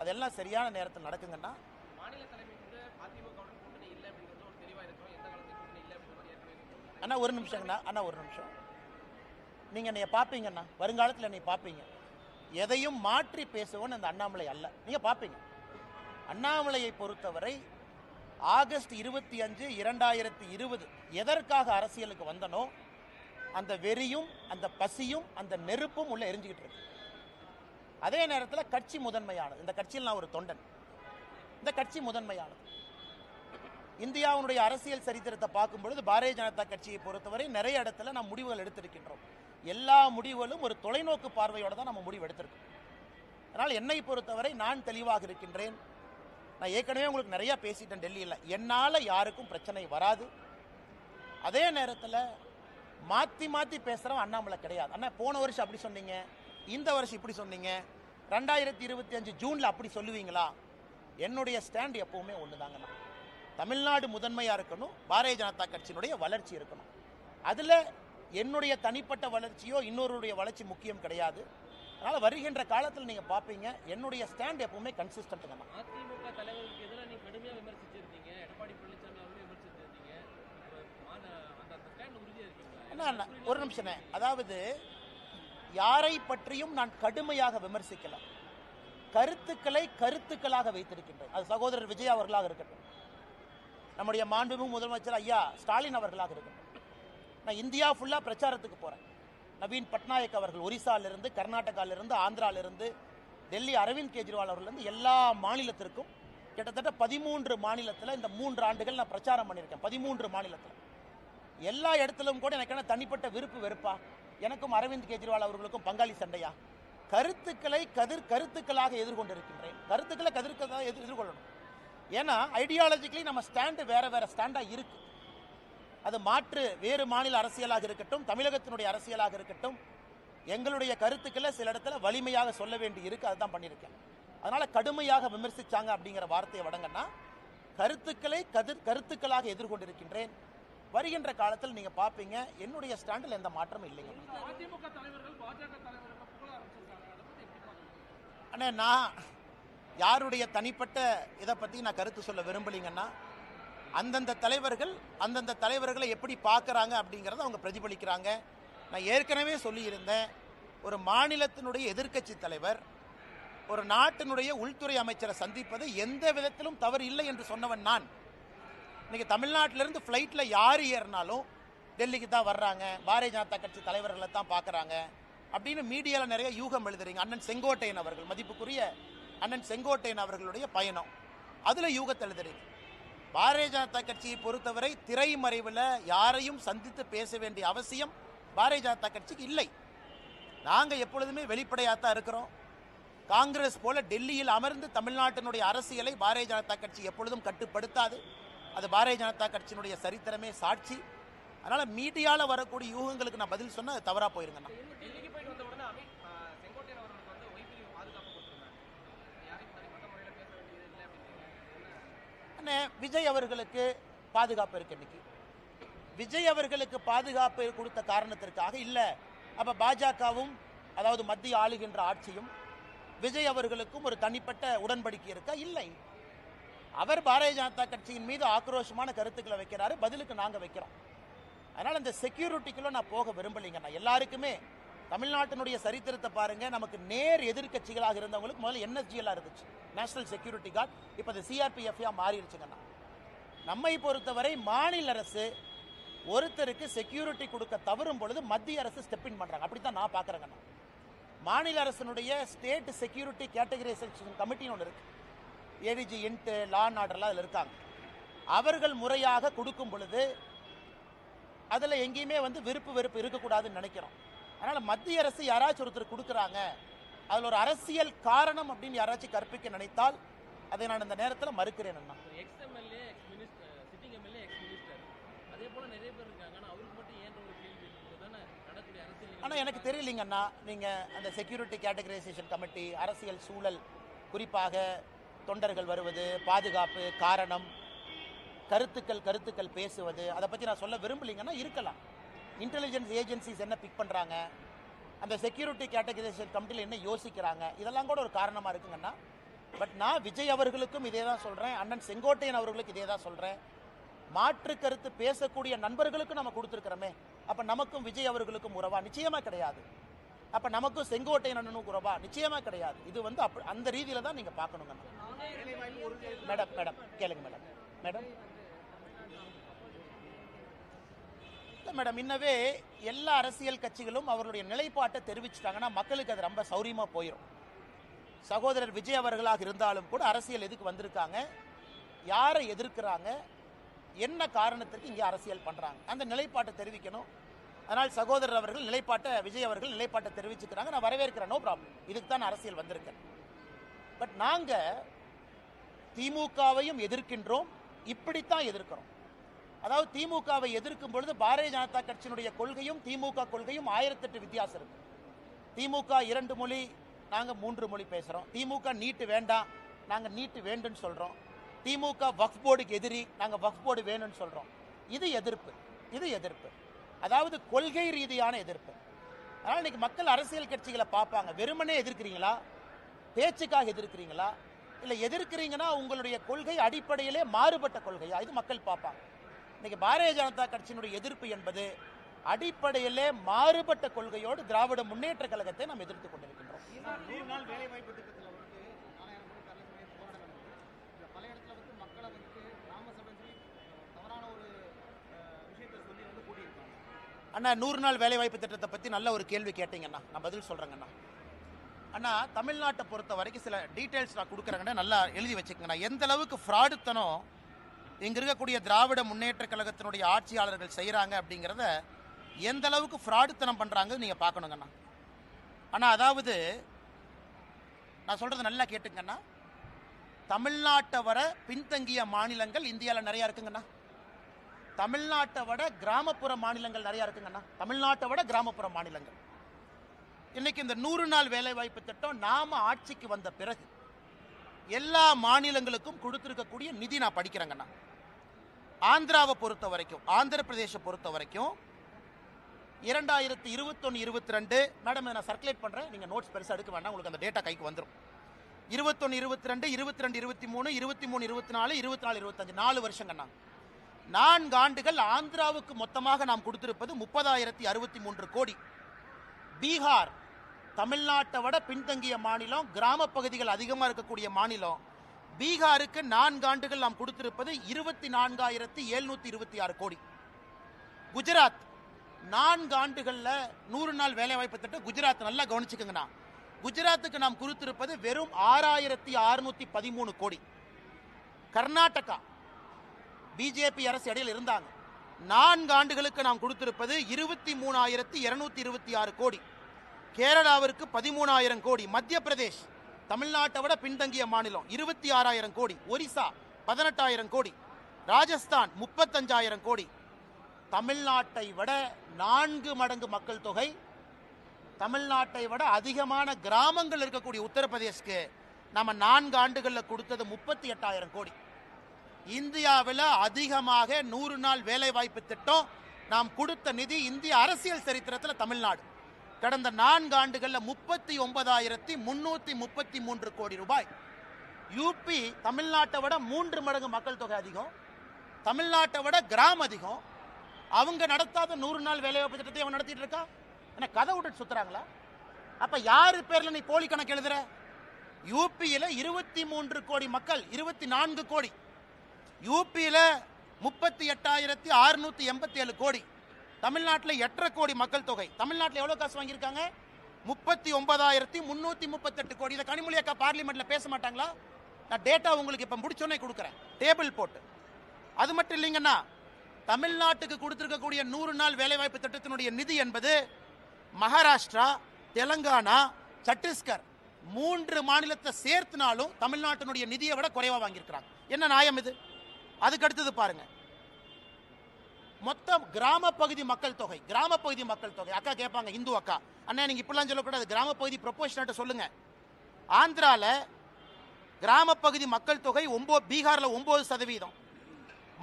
அதெல்லாம் சரியான நேரத்தில் நடக்குங்கன்னா மாநில தலைமைக்கு அதிமுகவுடன் கூட்டணி இல்லை அப்படிங்கிறது ஒரு தெளிவாக இருக்கும். எந்த காலத்தில் கூட்டணி இல்லை அப்படிங்கிறது அண்ணா ஒரு நிமிஷங்கண்ணா, அண்ணா ஒரு நிமிஷம். நீங்கள் என்னை பார்ப்பீங்கண்ணா, வருங்காலத்தில் என்னை பார்ப்பீங்க. எதையும் மாற்றி பேசுவோன்னு அந்த அண்ணாமலை அல்ல, நீங்கள் பார்ப்பீங்க. அண்ணாமலையை பொறுத்தவரை ஆகஸ்ட் 25, 2020 எதற்காக அரசியலுக்கு வந்தனோ அந்த வெறியும் அந்த பசியும் அந்த நெருப்பும் உள்ள எரிஞ்சுக்கிட்டு இருக்கு. அதே நேரத்தில் கட்சி முதன்மையானது. இந்த கட்சியில் நான் ஒரு தொண்டன். இந்த கட்சி முதன்மையானது. இந்தியாவுடைய அரசியல் சரித்திரத்தை பார்க்கும் பொழுது பாரதிய ஜனதா கட்சியை பொறுத்தவரை நிறைய இடத்துல நாம் முடிவுகள் எடுத்திருக்கின்றோம். எல்லா முடிவுகளும் ஒரு தொலைநோக்கு பார்வையோடு தான் நம்ம முடிவு எடுத்திருக்கோம். அதனால் என்னை பொறுத்தவரை நான் தெளிவாக இருக்கின்றேன். நான் ஏற்கனவே உங்களுக்கு நிறைய பேசிட்டேன் டெல்லியில். என்னால் யாருக்கும் பிரச்சனை வராது. அதே நேரத்தில் மாற்றி மாற்றி பேசுகிறவன் அண்ணாமலை கிடையாது. அண்ணா போன வருஷம் அப்படி சொன்னீங்க, இந்த வருஷம் இப்படி சொன்னீங்க, 2025 ஜூனில் அப்படி சொல்லுவீங்களா? என்னுடைய ஸ்டாண்ட் எப்பவுமே ஒன்று தாங்கண்ணா. தமிழ்நாடு முதன்மையாக இருக்கணும், பாரதிய ஜனதா கட்சியினுடைய வளர்ச்சி இருக்கணும். அதில் என்னுடைய தனிப்பட்ட வளர்ச்சியோ இன்னொருடைய வளர்ச்சி முக்கியம் கிடையாது. அதனால் வருகின்ற காலத்தில் நீங்கள் பார்ப்பீங்க என்னுடைய ஸ்டாண்ட் எப்பவுமே கன்சிஸ்டன்ட் தான். அதிமுக தலைவருக்கு எதிராக நீங்கள் கடுமையாக விமர்சிச்சிருந்தீங்க, எடப்பாடி பழனிசாமி அவர்களே விமர்சிச்சிருந்தீங்க. அந்த ஸ்டாண்ட் உறுதியாக இருக்கீங்களா? அண்ணா ஒரு நிமிஷம். அதாவது யாரை பற்றியும் நான் கடுமையாக விமர்சிக்கல, கருத்துக்களை கருத்துக்களாக வைத்திருக்கின்றேன். அது சகோதரர் விஜய் அவர்களாக இருக்கட்டும், நம்முடைய மாண்புமிகு முதலமைச்சர் ஐயா ஸ்டாலின் அவர்களாக இருக்கட்டும். நான் இந்தியா ஃபுல்லாக பிரச்சாரத்துக்கு போகிறேன். நவீன் பட்நாயக் அவர்கள் ஒரிசாலிருந்து, கர்நாடகாவிலிருந்து, ஆந்திராவிலிருந்து, டெல்லி அரவிந்த் கெஜ்ரிவால் அவர்லேருந்து எல்லா மாநிலத்திற்கும் கிட்டத்தட்ட 13 மாநிலத்தில் இந்த 3 ஆண்டுகள் நான் பிரச்சாரம் பண்ணியிருக்கேன். 13 மாநிலத்தில் எல்லா இடத்திலும் கூட எனக்கு என்ன தனிப்பட்ட விருப்பு வெறுப்பா? எனக்கும் அரவிந்த் கெஜ்ரிவால் அவர்களுக்கும் பங்காளி சண்டையா? கருத்துக்களை கருத்துக்களாக எதிர்கொண்டிருக்கின்றேன். கருத்துக்களை கருத்துக்களாக எதிர்கொள்ளணும். ஏன்னா ஐடியாலஜிக்கலி நம்ம ஸ்டாண்டு வேற வேற ஸ்டாண்டாக இருக்கு. அது மாற்று வேறு மாநில அரசியலாக இருக்கட்டும், தமிழகத்தினுடைய அரசியலாக இருக்கட்டும், எங்களுடைய கருத்துக்களை சில இடத்துல வலிமையாக சொல்ல வேண்டி இருக்கு. அதுதான் பண்ணியிருக்கேன். அதனால கடுமையாக விமர்சிச்சாங்க அப்படிங்கிற வார்த்தையை வடங்கன்னா கருத்துக்களை கருத்துக்களாக எதிர்கொண்டிருக்கின்றேன். வருகின்ற காலத்தில் நீங்க பார்ப்பீங்க என்னுடைய ஸ்டாண்டில் எந்த மாற்றமும் இல்லைங்க. அதிமுக தலைவர்கள் பாஜக தலைவர்கள் புகழ ஆரம்பிச்சிருக்காங்க. அண்ணே நான் யாருடைய தனிப்பட்ட இதை பற்றி நான் கருத்து சொல்ல விரும்பலிங்கன்னா அந்தந்த தலைவர்களை எப்படி பார்க்குறாங்க அப்படிங்கிறத அவங்க பிரதிபலிக்கிறாங்க. நான் ஏற்கனவே சொல்லியிருந்தேன், ஒரு மாநிலத்தினுடைய எதிர்க்கட்சி தலைவர் ஒரு நாட்டினுடைய உள்துறை அமைச்சரை சந்திப்பது எந்த விதத்திலும் தவறு இல்லை என்று சொன்னவன் நான். இன்னைக்கு தமிழ்நாட்டிலிருந்து ஃப்ளைட்டில் யார் ஏறினாலும் டெல்லிக்கு தான் வர்றாங்க, பாரதிய ஜனதா கட்சி தலைவர்களை தான் பார்க்குறாங்க அப்படின்னு மீடியாவில் நிறைய யூகம் எழுதுறீங்க. அண்ணன் செங்கோட்டையன் அவர்கள், மதிப்புக்குரிய அண்ணன் செங்கோட்டையன் அவர்களுடைய பயணம், அதில் யூகத்தை எழுதுறீங்க. பாரதிய ஜனதா கட்சியை பொறுத்தவரை திரைமறைவில் யாரையும் சந்தித்து பேச வேண்டிய அவசியம் பாரதிய ஜனதா கட்சிக்கு இல்லை. நாங்கள் எப்பொழுதுமே வெளிப்படையாகத்தான் இருக்கிறோம். காங்கிரஸ் போல டெல்லியில் அமர்ந்து தமிழ்நாட்டினுடைய அரசியலை பாரதிய ஜனதா கட்சி எப்பொழுதும் கட்டுப்படுத்தாது. அது பாரதிய ஜனதா கட்சியினுடைய சரித்திரமே சாட்சி. அதனால மீடியாவில் வரக்கூடிய யூகங்களுக்கு நான் பதில் சொன்னால் அது தவறாக போயிருங்கண்ணா. டெல்லிக்கு போயிட்டு வந்த உடனே செங்கோட்டையன் அவர்களுக்கு வந்து ஒய்பிரி பாதுகாப்பு கொடுத்துருந்தாங்க. யாரையும் தனிப்பட்ட முறையில் பேச வேண்டியது இல்லை அப்படின்னு. விஜய் அவர்களுக்கு பாதுகாப்பு இருக்கு. இன்னைக்கு விஜய் அவர்களுக்கு பாதுகாப்பு கொடுத்த காரணத்திற்காக இல்லை, அப்ப பாஜகவும் அதாவது மத்திய ஆளுகின்ற ஆட்சியும் விஜய் அவர்களுக்கும் ஒரு தனிப்பட்ட உடன்படிக்கை இருக்கா? இல்லை. அவர் பாரதிய ஜனதா கட்சியின் மீது ஆக்ரோஷமான கருத்துக்களை வைக்கிறாரு, பதிலுக்கு நாங்க வைக்கிறோம். அதனால இந்த செக்யூரிட்டிக்குள்ள நான் போக விரும்பலைங்க. நான் எல்லாருக்குமே தமிழ்நாட்டினுடைய சரித்திரத்தை பாருங்க, நமக்கு நேர் எதிர்கட்சிகளாக இருந்தவங்களுக்கு முதல்ல என்எஸ்ஜிஎல் இருந்துச்சு, நேஷனல் செக்யூரிட்டி கார்டு. இப்போ அது சிஆர்பிஎஃப் மாறிடுச்சுங்கண்ணா. நம்மை பொறுத்தவரை மாநில அரசு ஒருத்தருக்கு செக்யூரிட்டி கொடுக்க தவறும் பொழுது மத்திய அரசு ஸ்டெப்பின் பண்றாங்க. அப்படித்தான் நான் பாக்குறேங்கண்ணா. மாநில அரசினுடைய ஸ்டேட் செக்யூரிட்டி கேட்டகரைசேஷன் கமிட்டின்னு ஒன்று இருக்கு, ஏடிஜி இன்ட் லா அண்ட் ஆர்டர்லாம் அதில் இருக்காங்க. அவர்கள் முறையாக கொடுக்கும் பொழுது அதில் எங்கேயுமே விருப்பு வெறுப்பு இருக்கக்கூடாதுன்னு நினைக்கிறோம். அதனால் மத்திய அரசு யாராச்சும் ஒருத்தர் கொடுக்குறாங்க, அதில் ஒரு அரசியல் காரணம் அப்படின்னு யாராச்சும் கற்பிக்க நினைத்தால் அதை நான் இந்த நேரத்தில் மறுக்கிறேன். Ex MLA, sitting MLA, ex minister, அதே போல் நிறைய பேர் இருக்காங்க. ஆனால் அவருக்கு மட்டும் ஏன் ஒரு கேள்வி தானே நடக்கூடிய ஆனால் எனக்கு தெரியலிங்கண்ணா, நீங்கள் அந்த செக்யூரிட்டி கேட்டகரைசேஷன் கமிட்டி, அரசியல் சூழல், குறிப்பாக தொண்டர்கள் வருவது, பாதுகாப்பு, காரணம், கருத்துக்கள் பேசுவது, அதை பற்றி நான் சொல்ல விரும்பலிங்கன்னா இருக்கலாம். இன்டெலிஜென்ஸ் ஏஜென்சிஸ் என்ன பிக் பண்ணுறாங்க, அந்த செக்யூரிட்டி கேட்டகரைசேஷன் கமிட்டியில் என்ன யோசிக்கிறாங்க, இதெல்லாம் கூட ஒரு காரணமாக இருக்குங்கண்ணா. பட் நான் விஜய் அவர்களுக்கும் இதே தான் சொல்கிறேன், அண்ணன் செங்கோட்டையன் அவர்களுக்கு இதே தான் சொல்கிறேன். மாற்று கருத்து பேசக்கூடிய நண்பர்களுக்கும் நம்ம கொடுத்துருக்கிறோமே, அப்போ நமக்கும் விஜய் அவர்களுக்கும் உறவா? நிச்சயமாக கிடையாது. அப்போ நமக்கும் செங்கோட்டையன் அண்ணனுக்கும் உறவா? நிச்சயமாக கிடையாது. இது வந்து அந்த ரீதியில் தான் நீங்கள் பார்க்கணுங்க. மேடம் கேளுங்க மேடம். இல்லை மேடம், இன்னவே எல்லா அரசியல் கட்சிகளும் அவர்களுடைய நிலைப்பாட்டை தெரிவிச்சிட்டாங்கன்னா மக்களுக்கு அது ரொம்ப சௌரியமாக போயிடும். சகோதரர் விஜய் அவர்களாக இருந்தாலும் கூட அரசியல் எதுக்கு வந்திருக்காங்க, யாரை எதிர்க்கிறாங்க, என்ன காரணத்திற்கு இங்கே அரசியல் பண்ணுறாங்க, அந்த நிலைப்பாட்டை தெரிவிக்கணும். அதனால் சகோதரர் அவர்கள் விஜய் அவர்கள் நிலைப்பாட்டை தெரிவிச்சுக்கிறாங்க, நான் வரவேற்கிறேன், நோ ப்ராப்ளம். இதுக்கு தான் அரசியல் வந்திருக்கேன். பட் நாங்கள் திமுகவையும் எதிர்க்கின்றோம், இப்படித்தான் எதிர்க்கிறோம். அதாவது திமுகவை எதிர்க்கும் பொழுது பாரதிய ஜனதா கட்சியினுடைய கொள்கையும் திமுக கொள்கையும் 1008 வித்தியாசம் இருக்கு. திமுக 2 மொழி, நாங்கள் 3 மொழி பேசுகிறோம். திமுக நீட்டு வேண்டாம், நாங்கள் நீட்டு வேண்டுன்னு சொல்கிறோம். திமுக வக்ஃப் போர்டுக்கு எதிரி, நாங்கள் வக்ஃப் போர்டு வேணும்னு சொல்கிறோம். இது எதிர்ப்பு, அதாவது கொள்கை ரீதியான எதிர்ப்பு. அதனால் இன்னைக்கு மக்கள் அரசியல் கட்சிகளை பார்ப்பாங்க, வெறுமனே எதிர்க்கிறீங்களா, பேச்சுக்காக எதிர்க்கிறீங்களா, இல்லை எதிர்க்கிறீங்கன்னா உங்களுடைய கொள்கை அடிப்படையிலே மாறுபட்ட கொள்கையா, இது மக்கள் பார்ப்பாங்க. இன்னைக்கு பாரதிய ஜனதா கட்சியினுடைய எதிர்ப்பு என்பது அடிப்படையிலே மாறுபட்ட கொள்கையோடு திராவிட முன்னேற்ற கழகத்தை நாம் எதிர்த்துக் கொண்டிருக்கின்றோம். 100 நாள் வேலைவாய்ப்பு திட்டத்தில் வந்து 4000 போராட்டம் பல இடத்துல வந்து மக்களை வந்து ராமசபை தவறான ஒரு விஷயத்தை சொல்லி வந்து கூட்டியிருக்காங்க. அண்ணா, 100 நாள் வேலைவாய்ப்பு திட்டத்தை பற்றி நல்ல ஒரு கேள்வி கேட்டீங்கண்ணா, நான் பதில் சொல்கிறேங்கண்ணா. அண்ணா, தமிழ்நாட்டை பொறுத்த வரைக்கும் சில டீட்டெயில்ஸ் நான் கொடுக்குறேங்கண்ணா, நல்லா எழுதி வச்சுக்கங்கண்ணா. எந்த அளவுக்கு ஃப்ராடுத்தனம் இங்கே இருக்கக்கூடிய திராவிட முன்னேற்ற கழகத்தினுடைய ஆட்சியாளர்கள் செய்கிறாங்க அப்படிங்கிறத, எந்த அளவுக்கு ஃப்ராடுத்தனம் பண்ணுறாங்க நீங்கள் பார்க்கணுங்கண்ணா. ஆனால் அதாவது நான் சொல்கிறது நல்லா கேட்டுங்கண்ணா, தமிழ்நாட்டை வர பின்தங்கிய மாநிலங்கள் இந்தியாவில் நிறையா இருக்குங்கண்ணா. தமிழ்நாட்டை விட கிராமப்புற மாநிலங்கள் நிறையா இருக்குங்கண்ணா. தமிழ்நாட்டை விட கிராமப்புற மாநிலங்கள். இன்னைக்கு இந்த 100 நாள் வேலைவாய்ப்பு திட்டம் நாம ஆட்சிக்கு வந்த பிறகு எல்லா மாநிலங்களுக்கும் கொடுத்துருக்கக்கூடிய நிதி நான் படிக்கிறேங்கண்ணா. ஆந்திராவை பொறுத்த வரைக்கும், ஆந்திர பிரதேச பொறுத்த வரைக்கும் 2021-22 மேடம், நான் சர்க்குலேட் பண்ணுறேன், நீங்கள் நோட்ஸ் பெருசாக எடுக்க வேண்டாம், உங்களுக்கு அந்த டேட்டா கைக்கு வந்துடும். 21-22, 22-23, 23-24, 24-25 4 வருஷங்கண்ணா. 4 ஆண்டுகள் ஆந்திராவுக்கு மொத்தமாக நாம் கொடுத்திருப்பது 30,063 கோடி. பீகார் தமிழ்நாட்டை விட பின்தங்கிய மாநிலம், கிராம பகுதிகள் அதிகமாக இருக்கக்கூடிய மாநிலம். பீகாருக்கு 4 ஆண்டுகள் நாம் கொடுத்திருப்பது 24,726 கோடி. குஜராத் 4 ஆண்டுகளில் 100 நாள் வேலைவாய்ப்பு திட்டம் குஜராத் நல்லா கவனிச்சுக்கங்கண்ணா. குஜராத்துக்கு நாம் கொடுத்திருப்பது வெறும் 6,613 கோடி. கர்நாடகா பிஜேபி அரசு இடையில் இருந்தாங்க, 4 ஆண்டுகளுக்கு நாம் கொடுத்திருப்பது 23,226 கோடி. கேரளாவிற்கு 13,000 கோடி. மத்திய பிரதேஷ் தமிழ்நாட்டை விட பின்தங்கிய மாநிலம் 26,000 கோடி. ஒரிசா 18,000 கோடி. ராஜஸ்தான் 35,000 கோடி. தமிழ்நாட்டை விட 4 மடங்கு மக்கள் தொகை, தமிழ்நாட்டை விட அதிகமான கிராமங்கள் இருக்கக்கூடிய உத்தரப்பிரதேஷ்க்கு நம்ம 4 ஆண்டுகளில் கொடுத்தது 38,000 கோடி. இந்தியாவில் அதிகமாக 100 நாள் வேலைவாய்ப்பு திட்டம் நாம் கொடுத்த நிதி இந்திய அரசியல் சரித்திரத்தில் தமிழ்நாடு. கடந்த 4 ஆண்டுகளில் 39,333 கோடி ரூபாய். யூபி தமிழ்நாட்டை விட 3 மடங்கு மக்கள் தொகை அதிகம், தமிழ்நாட்டை விட கிராமம் அதிகம். அவங்க நடத்தாத 100 நாள் வேலைவாய்ப்பு திட்டத்தை அவன் நடத்திட்டு இருக்கா. என்ன கதை விட்டுட்டு சுத்துறாங்களா? அப்ப யாரு பேர்ல நீ போலி கணக்கு எழுதுற? யூபியில 23 கோடி மக்கள், 24 கோடி. யூபியில 38,687 கோடி. தமிழ்நாட்டில் 8.5 கோடி மக்கள் தொகை. தமிழ்நாட்டில் எவ்வளவு காசு வாங்கியிருக்காங்க? 39,338 கோடி. இதை கனிமொழி அக்கா பார்லிமெண்ட்ல பேச மாட்டாங்களா? நான் டேட்டா உங்களுக்கு இப்ப முடிச்சோன்னே கொடுக்குறேன், டேபிள் போட்டு. அது மட்டும் இல்லைங்கன்னா, தமிழ்நாட்டுக்கு கொடுத்திருக்கக்கூடிய 100 நாள் வேலைவாய்ப்பு திட்டத்தினுடைய நிதி என்பது மகாராஷ்டிரா, தெலங்கானா, சத்தீஸ்கர் 3 மாநிலத்தை சேர்த்துனாலும் தமிழ்நாட்டினுடைய நிதியை விட குறைவா வாங்கியிருக்கிறாங்க. என்ன நியாயம் இது? அதுக்கு அடுத்தது பாருங்க, மொத்தம் கிராம பகுதி மக்கள் தொகை அக்கா கேட்பாங்க, இந்து அக்கா, அண்ணா நீங்க இப்படிலாம் சொல்லக்கூடாது, கிராம பகுதி ப்ரொபோஷனேட் சொல்லுங்க. ஆந்திரால கிராம பகுதி மக்கள் தொகை பீகார்ல 9%,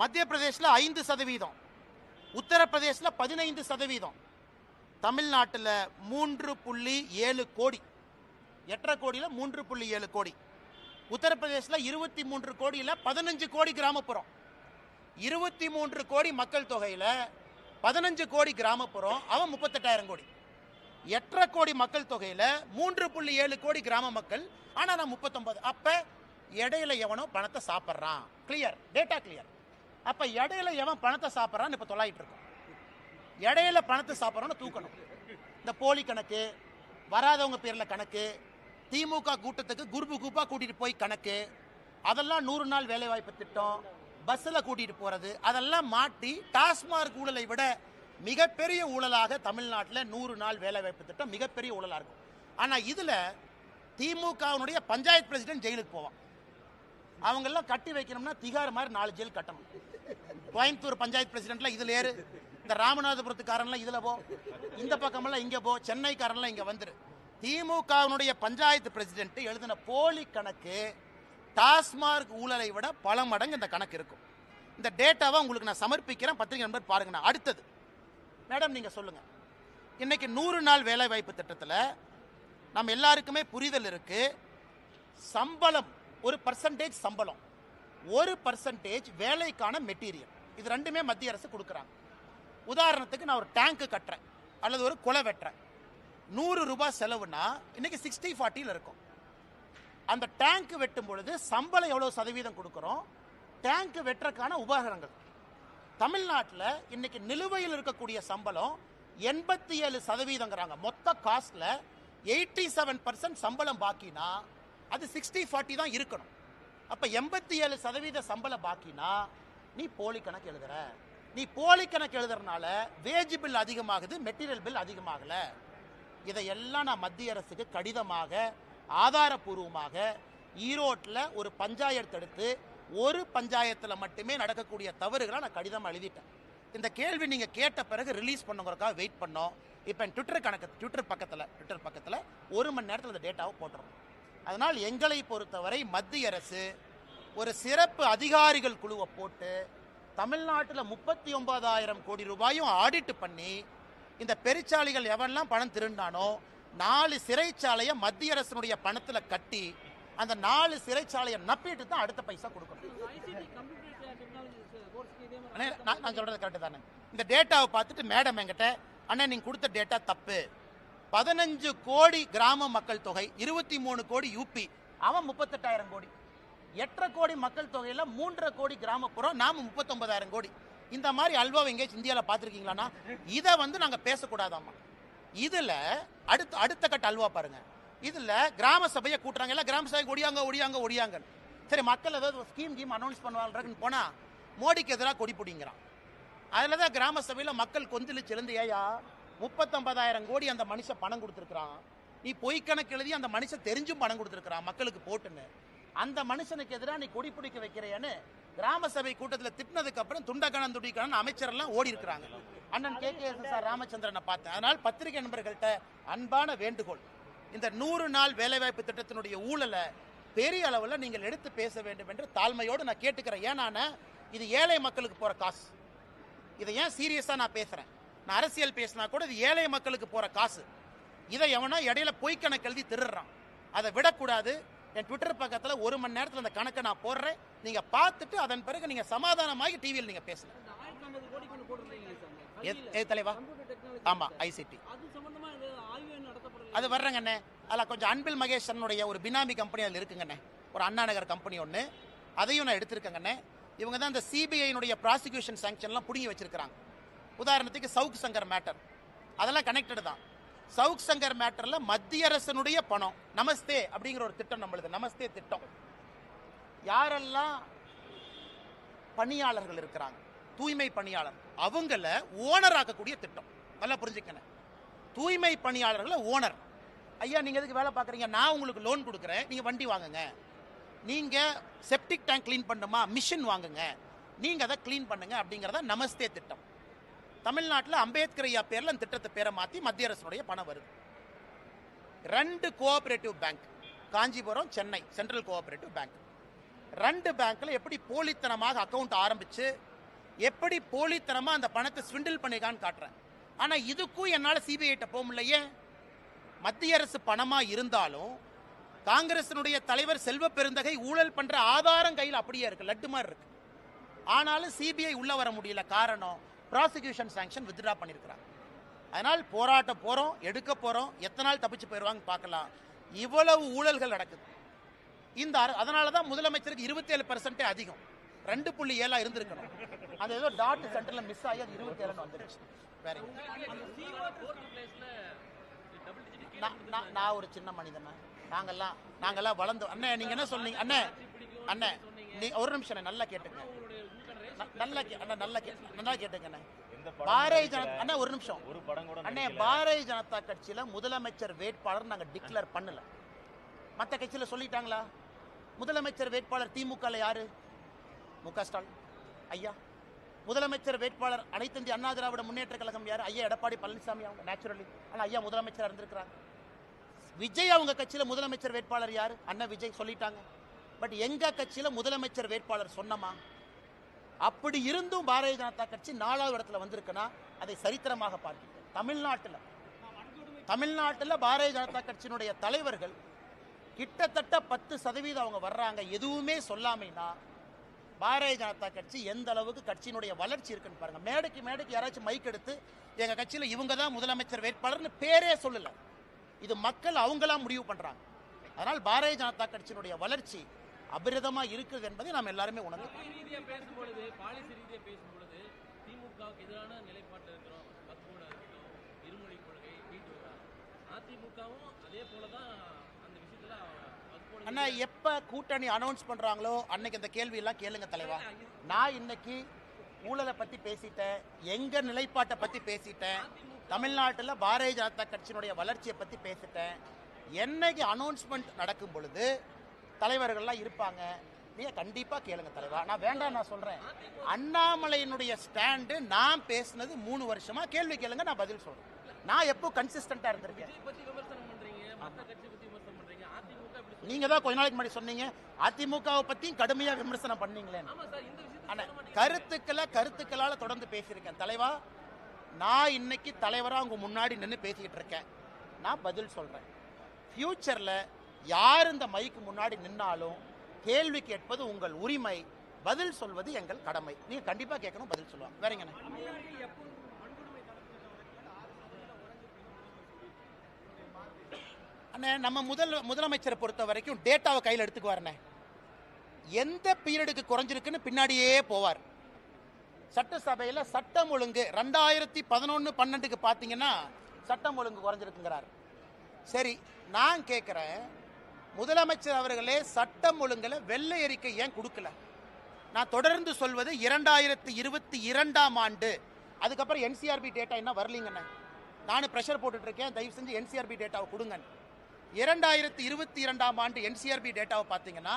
மத்திய பிரதேசில் 5%, உத்தரப்பிரதேசில் 15%, தமிழ்நாட்டில் 3.7 கோடி, 8.5 கோடியில் 3.7 கோடி, உத்தரப்பிரதேசில் 23 கோடியில் 15 கோடி கிராமப்புறம். 23 கோடி மக்கள் தொகையில் 15 கோடி கிராமப்புறம், அவன் 38,000 கோடி. 8.5 கோடி மக்கள் தொகையில் 3.7 கோடி கிராம மக்கள், ஆனால் நான் 39. அப்போ இடையில எவனோ பணத்தை சாப்பிட்றான். Clear, data clear. அப்போ இடையில எவன் பணத்தை சாப்பிட்றான்னு இப்போ தொலையிட்டு இருக்கோம். இடையில பணத்தை சாப்பிட்றான்னு தூக்கணும். இந்த போலி கணக்கு, வராதவங்க பேரில் கணக்கு, திமுக கூட்டத்துக்கு குரூப்பா கூட்டிட்டு போய் கணக்கு, அதெல்லாம் 100 நாள் வேலைவாய்ப்பு திட்டம், பஸ்ஸில் கூட்டிட்டு போறது, அதெல்லாம் மாட்டி டாஸ்மார்க் ஊழலை விட மிகப்பெரிய ஊழலாக தமிழ்நாட்டில் 100 நாள் வேலைவாய்ப்பு திட்டம் மிகப்பெரிய ஊழலாக இருக்கும். ஆனால் இதில் திமுகவுடைய பஞ்சாயத்து பிரசிடென்ட் ஜெயிலுக்கு போவான். அவங்கெல்லாம் கட்டி வைக்கணும்னா திகார் மாதிரி 4 ஜெயில் கட்டணும். கோயம்புத்தூர் பஞ்சாயத்து பிரசிடென்ட்ல இதில் ஏறு, இந்த ராமநாதபுரத்துக்காரன்லாம் இதில் போ, இந்த பக்கமெல்லாம் இங்கே போ, சென்னைக்காரன்லாம் இங்கே வந்துரு. திமுகவுடைய பஞ்சாயத்து பிரசிடென்ட் எழுதின போலி கணக்கு டாஸ்மார்க் ஊழலை விட பல மடங்கு இந்த கணக்கு இருக்கும். இந்த டேட்டாவை உங்களுக்கு நான் சமர்ப்பிக்கிறேன், பத்திரிகை நண்பர் பாருங்க. அடுத்தது மேடம் நீங்க சொல்லுங்க, இன்னைக்கு 100 நாள் வேலை வாய்ப்பு திட்டத்தில் நம்ம எல்லாருக்குமே புரிதல் இருக்கு. சம்பளம் ஒரு பர்சன்டேஜ், சம்பளம் 1% வேலைக்கான மெட்டீரியல், இது ரெண்டுமே மத்திய அரசு கொடுக்குறாங்க. உதாரணத்துக்கு நான் ஒரு டேங்க் கட்டுறேன் அல்லது ஒரு குலை வெட்டுறேன், 100 ரூபாய் செலவுனா இன்னைக்கு 60-40 இருக்கும். அந்த டேங்க் வெட்டும் பொழுது சம்பளம் எவ்வளவு சதவீதம் கொடுக்கிறோம், டேங்க் வெட்டுறதுக்கான உபகரணங்கள். தமிழ்நாட்டில் இன்னைக்கு நிலுவையில் இருக்கக்கூடிய சம்பளம் 87%. மொத்த காஸ்ட்ல 87% சம்பளம் பாக்கினா அது 60-40 தான் இருக்கணும். அப்ப 87% சம்பளம் பாக்கினா நீ போலி கணக்கு எழுதுற. நீ போலி கணக்கு எழுதுறதுனால வேஜ் பில் அதிகமாகுது, மெட்டீரியல் பில் அதிகமாகல. இதையெல்லாம் நான் மத்திய அரசுக்கு கடிதமாக ஆதாரபூர்வமாக ஈரோட்டில் ஒரு பஞ்சாயத்து எடுத்து, ஒரு பஞ்சாயத்தில் மட்டுமே நடக்கக்கூடிய தவறுகளை நான் கடிதம் எழுதிட்டேன். இந்த கேள்வி நீங்கள் கேட்ட பிறகு ரிலீஸ் பண்ணுங்கிறக்காக வெயிட் பண்ணோம். இப்போ என் ட்விட்டர் பக்கத்தில் 1 மணி நேரத்தில் இந்த டேட்டாவை போட்டுறோம். அதனால் எங்களை பொறுத்தவரை மத்திய அரசு ஒரு சிறப்பு அதிகாரிகள் குழுவை போட்டு தமிழ்நாட்டில் 39,000 கோடி ரூபாயும் ஆடிட் பண்ணி, இந்த பெருச்சாளிகள் எவெல்லாம் பணம் திருண்டானோ 4 சிறைச்சாலையை மத்திய அரசினுடைய பணத்தில் கட்டி, அந்த 4 சிறைச்சாலையை நப்பிட்டு தான் அடுத்த பைசா கொடுக்கணும். நான் சொல்றது கரெக்டு தானே? இந்த டேட்டாவை பார்த்துட்டு மேடம் என்கிட்ட, அண்ணா நீங்க கொடுத்த டேட்டா தப்பு, 15 கோடி கிராம மக்கள் தொகை, 23 கோடி யூபி, அவன் 38,000 கோடி, 8.5 கோடி மக்கள் தொகையில 3.5 கோடி கிராமப்புறம், நாம 39,000 கோடி. இந்த மாதிரி அல்வாவை எங்கேயாச்சும் இந்தியாவில் பார்த்துருக்கீங்களாண்ணா? இதை நாங்கள் பேசக்கூடாதாம்மா. இதுல அடுத்த கட்ட அல்வா பாருங்க. இதுல கிராம சபையை கூட்டுறாங்க, எல்லாம் கிராம சபைக்கு ஒடியாங்க. சரி, மக்கள் ஏதாவது ஸ்கீம் அனௌன்ஸ் பண்ணுவாங்கன்னு போனா மோடிக்கு எதிராக கொடி பிடிங்கிறான். அதுலதான் கிராம சபையில மக்கள் கொந்தளிச்சு எழுந்து, ஏயா 39,000 கோடி அந்த மனுஷன் பணம் கொடுத்துருக்கான், நீ பொய் கணக்கு எழுதி அந்த மனுஷன் தெரிஞ்சும் பணம் கொடுத்துருக்கான் மக்களுக்கு போட்டுன்னு, அந்த மனுஷனுக்கு எதிராக நீ கொடி பிடிக்க வைக்கிறேன்னு கிராம சபை கூட்டத்தில் திட்டினதுக்கு அப்புறம் துண்டிக்கான அமைச்சர் எல்லாம் ஓடி இருக்கிறாங்க. அண்ணன் KKS ராமச்சந்திரனை பார்த்தேன். அதனால் பத்திரிகை நண்பர்கள்ட்ட அன்பான வேண்டுகோள், இந்த 100 நாள் வேலைவாய்ப்பு திட்டத்தினுடைய ஊழலை பெரிய அளவில் நீங்கள் எடுத்து பேச வேண்டும் என்று தாழ்மையோடு நான் கேட்டுக்கிறேன். ஏன்னா இது ஏழை மக்களுக்கு போற காசு. இதை ஏன் சீரியஸா நான் பேசுறேன், நான் அரசியல் பேசினா கூட இது ஏழை மக்களுக்கு போற காசு. இதை எவனோ இடையில பொய் கணக்கு எழுதி திருடுறான். அதை விடக்கூடாது. என் ட்விட்டர் பக்கத்தில் 1 மணி நேரத்தில் அந்த கணக்கை நான் போடுறேன், நீங்க பார்த்துட்டு அதன் பிறகு நீங்க சமாதானமாகி டிவியில் நீங்க பேசலாம். தலைவா, ஆமா, ICT அது வர்றங்கண்ணே. அதில் கொஞ்சம் அன்பில் மகேஷனுடைய ஒரு பினாமி கம்பெனி அதில் இருக்குங்கண்ணே, ஒரு அண்ணா நகர் கம்பெனி ஒன்று, அதையும் நான் எடுத்திருக்கேங்கண்ணே. இவங்க தான் இந்த CBI ப்ராசிக்யூஷன் சாங்ஷன்லாம் பிடுங்கி வச்சிருக்கிறாங்க. உதாரணத்துக்கு சவுக் சங்கர் மேட்டர், அதெல்லாம் கனெக்டட் தான். சவுக் சங்கர் மேட்டர்ல மத்திய அரசனுடைய பணம், நமஸ்தே அப்படிங்கிற ஒரு திட்டம் நம்மளுது, நமஸ்தே திட்டம். யாரெல்லாம் பணியாளர்கள் இருக்கிறாங்க, தூய்மை பணியாளர், அவங்கள ஓனர் ஆக்கக்கூடிய திட்டம். நல்லா புரிஞ்சுக்கணும், தூய்மை பணியாளர்களை ஓனர். ஐயா நீங்க எதுக்கு வேலை பார்க்குறீங்க, நான் உங்களுக்கு லோன் கொடுக்குறேன், நீங்க வண்டி வாங்குங்க, நீங்க செப்டிக் டேங்க் கிளீன் பண்ணுமா, மிஷின் வாங்குங்க, நீங்க அதை கிளீன் பண்ணுங்க அப்படிங்கிறத நமஸ்தே திட்டம். தமிழ்நாட்டில் அம்பேத்கர் ஐயா பேரில் அந்த திட்டத்தை பேரை மாற்றி மத்திய அரசுடைய பணம் வருது. 2 cooperative bank, Kanchipuram, Chennai central cooperative bank, 2 பேங்க்ல எப்படி போலித்தனமாக அக்கவுண்ட் ஆரம்பிச்சு எப்படி போலித்தனமா அந்த பணத்தை ஸ்விண்டில் பண்ணிருக்கான்னு காட்டுறேன். ஆனா இதுக்கும் என்னால சிபிஐ போக முடியலையே. மத்திய அரசு பணமா இருந்தாலும் காங்கிரசினுடைய தலைவர் செல்வ பெருந்தகை ஊழல் பண்ற ஆதாரம் கையில் அப்படியே இருக்கு, லட்டு மாதிரி இருக்கு. ஆனாலும் சிபிஐ உள்ள வர முடியல. காரணம், ப்ராசிக்யூஷன் சாங்ஷன் வித்ட்ரா பண்ணிருக்கிறாங்க. அதனால் போராட்டம் போறோம், எடுக்க போறோம், எத்தனை நாள் தப்பிச்சு போயிடுவாங்க பார்க்கலாம். இவ்வளவு ஊழல்கள் நடக்குது. அதனாலதான் முதலமைச்சருக்கு 27% அதிகம், 2.7 இருந்திருக்கணும். அது ஏதோ டாட் சென்டர்ல மிஸ் ஆகி அது 27 வந்துருச்சு. வேற நான் ஒரு சின்ன மனிதன், நாங்கெல்லாம் வளர்ந்து. அண்ணே நீங்க என்ன சொன்னீங்க? அண்ணே நீ ஒரு நிமிஷம் நல்லா கேட்டுங்க, நல்லா கேட்டுங்க. பாரதிய ஜனதா அண்ணா ஒரு நிமிஷம் அண்ணே, பாரதிய ஜனதா கட்சியில முதலமைச்சர் வேட்பாளர் நாங்க டிக்ளேர் பண்ணல. மற்ற கட்சியில சொல்லிட்டாங்களா? முதலமைச்சர் வேட்பாளர் திமுக யாரு? மு.க. ஸ்டாலின் ஐயா. முதலமைச்சர் வேட்பாளர் அனைத்து இந்திய அண்ணா திராவிட முன்னேற்ற கழகம் யாரு? ஐயா எடப்பாடி பழனிசாமி. அவங்க நேச்சுரலி ஆனா ஐயா முதலமைச்சர் இருந்திருக்கிறாங்க. விஜய் அவங்க கட்சியில முதலமைச்சர் வேட்பாளர் யாரு? அண்ணா விஜய் சொல்லிட்டாங்க. பட் எங்க கட்சியில முதலமைச்சர் வேட்பாளர் சொன்னமா? அப்படி இருந்தும் பாரதிய ஜனதா கட்சி 4வது இடத்துல வந்திருக்குன்னா அதை சரித்திரமாக பார்க்கிறேன். தமிழ்நாட்டில் பாரதிய ஜனதா கட்சியினுடைய தலைவர்கள் கிட்டத்தட்ட 10% அவங்க வர்றாங்க, எதுவுமே சொல்லாமைனா பாரதிய ஜனதா கட்சி எந்த அளவுக்கு கட்சியினுடைய வளர்ச்சி இருக்குன்னு பாருங்க. மேடைக்கு யாராச்சும் மைக் எடுத்து எங்க கட்சியில இவங்க தான் முதலமைச்சர் வேட்பாளர்னு பேரே சொல்லல. இது மக்கள் அவங்களா முடிவு பண்றாங்க. அதனால் பாரதிய ஜனதா கட்சியினுடைய வளர்ச்சி அபிரதமா இருக்குது என்பதை நாம் எல்லாருமே உணர்ந்து பேசும்பொழுது பாலிசி ரீதியாக பேசும்பொழுது திமுகவுக்கு எதிரான நிலைப்பாட்டில் இருக்கிறோம். வக்ஃபோட இருக்கட்டும், இருமொழி கொள்கை, வீட்டு அதிமுகவும் அதே போலதான் அந்த விஷயத்துல அண்ணா எப்ப கூட்டணி அனௌன்ஸ் பண்றாங்களோ அன்னைக்கு இந்த கேள்வி எல்லாம் கேளுங்க தலைவா. நான் இன்னைக்கு ஊழலை பத்தி பேசிட்டேன், எங்க நிலைப்பாட்டை பத்தி பேசிட்டேன், தமிழ்நாட்டில் பாரதிய ஜனதா கட்சியினுடைய வளர்ச்சியை பத்தி பேசிட்டேன். என்னைக்கு அனௌன்ஸ்மெண்ட் நடக்கும் பொழுது தலைவர்கள்லாம் இருப்பாங்க, நீங்க கண்டிப்பா கேளுங்க தலைவா. நான் வேண்டாம் நான் சொல்றேன், அண்ணாமலையினுடைய ஸ்டாண்டு நான் பேசினது 3 வருஷமா, கேள்வி கேளுங்க நான் பதில் சொல்றேன். நான் எப்போ கன்சிஸ்டன்டா இருந்திருக்கேன். நீங்க தான் கொஞ்ச நாளைக்கு முன்னாடி சொன்னீங்க அதிமுகவை பத்தியும் கடுமையா விமர்சனம் பண்ணீங்களே. கருத்துக்களால தொடர்ந்து பேசியிருக்கேன் தலைவா. நான் இன்னைக்கு தலைவரா உங்க முன்னாடி நின்று பேசிக்கிட்டு இருக்கேன். நான் பதில் சொல்றேன். ஃபியூச்சர்ல யார் இந்த மைக்கு முன்னாடி நின்னாலும் கேள்வி கேட்பது உங்கள் உரிமை, பதில் சொல்வது எங்கள் கடமை. நீங்க கண்டிப்பா கேட்கணும், பதில் சொல்லுவாங்க. வேறங்க அண்ணே, நம்ம முதலமைச்சரை பொறுத்த வரைக்கும் டேட்டாவை கையில் எடுத்துக்குவாருண்ணே. எந்த பீரியடுக்கு குறைஞ்சிருக்குன்னு பின்னாடியே போவார். சட்டசபையில் சட்டம் ஒழுங்கு 2011-12 பார்த்தீங்கன்னா சட்டம் ஒழுங்கு குறைஞ்சிருக்குங்கிறார். சரி, நான் கேட்குறேன், முதலமைச்சர் அவர்களே சட்டம் ஒழுங்குல வெள்ளை அறிக்கை ஏன் கொடுக்கல? நான் தொடர்ந்து சொல்வது 2022ஆம் ஆண்டு, அதுக்கப்புறம் என்சிஆர்பி டேட்டா என்ன வரலீங்கண்ணே. நானும் ப்ரெஷர் போட்டுட்டு இருக்கேன், தயவு செஞ்சு என்சிஆர்பி டேட்டாவை கொடுங்க. 2022ஆம் ஆண்டு என்சிஆர்பி டேட்டாவை பார்த்தீங்கன்னா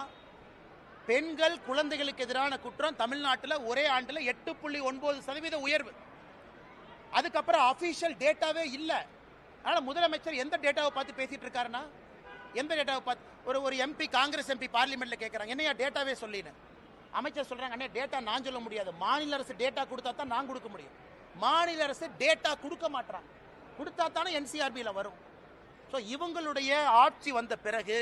பெண்கள் குழந்தைகளுக்கு எதிரான குற்றம் தமிழ்நாட்டில் ஒரே ஆண்டில் 8.9% உயர்வு. அதுக்கப்புறம் அபிஷியல் டேட்டாவே இல்லை. அதனால முதலமைச்சர் எந்த டேட்டாவை பார்த்து பேசிட்டு இருக்காருன்னா, எந்த டேட்டாவை பார்த்து ஒரு எம்பி, காங்கிரஸ் எம்பி பார்லிமெண்ட்ல கேட்கறாங்க, என்னையா டேட்டாவே சொல்லின்னு. அமைச்சர் சொல்றாங்க, அண்ணே டேட்டா நான் சொல்ல முடியாது, மாநில அரசு டேட்டா கொடுத்தா தான் நான் கொடுக்க முடியும். மாநில அரசு டேட்டா கொடுக்க மாட்டாங்க, கொடுத்தா தானே என்சிஆர்பியில் வரும். ஸோ இவங்களுடைய ஆட்சி வந்த பிறகு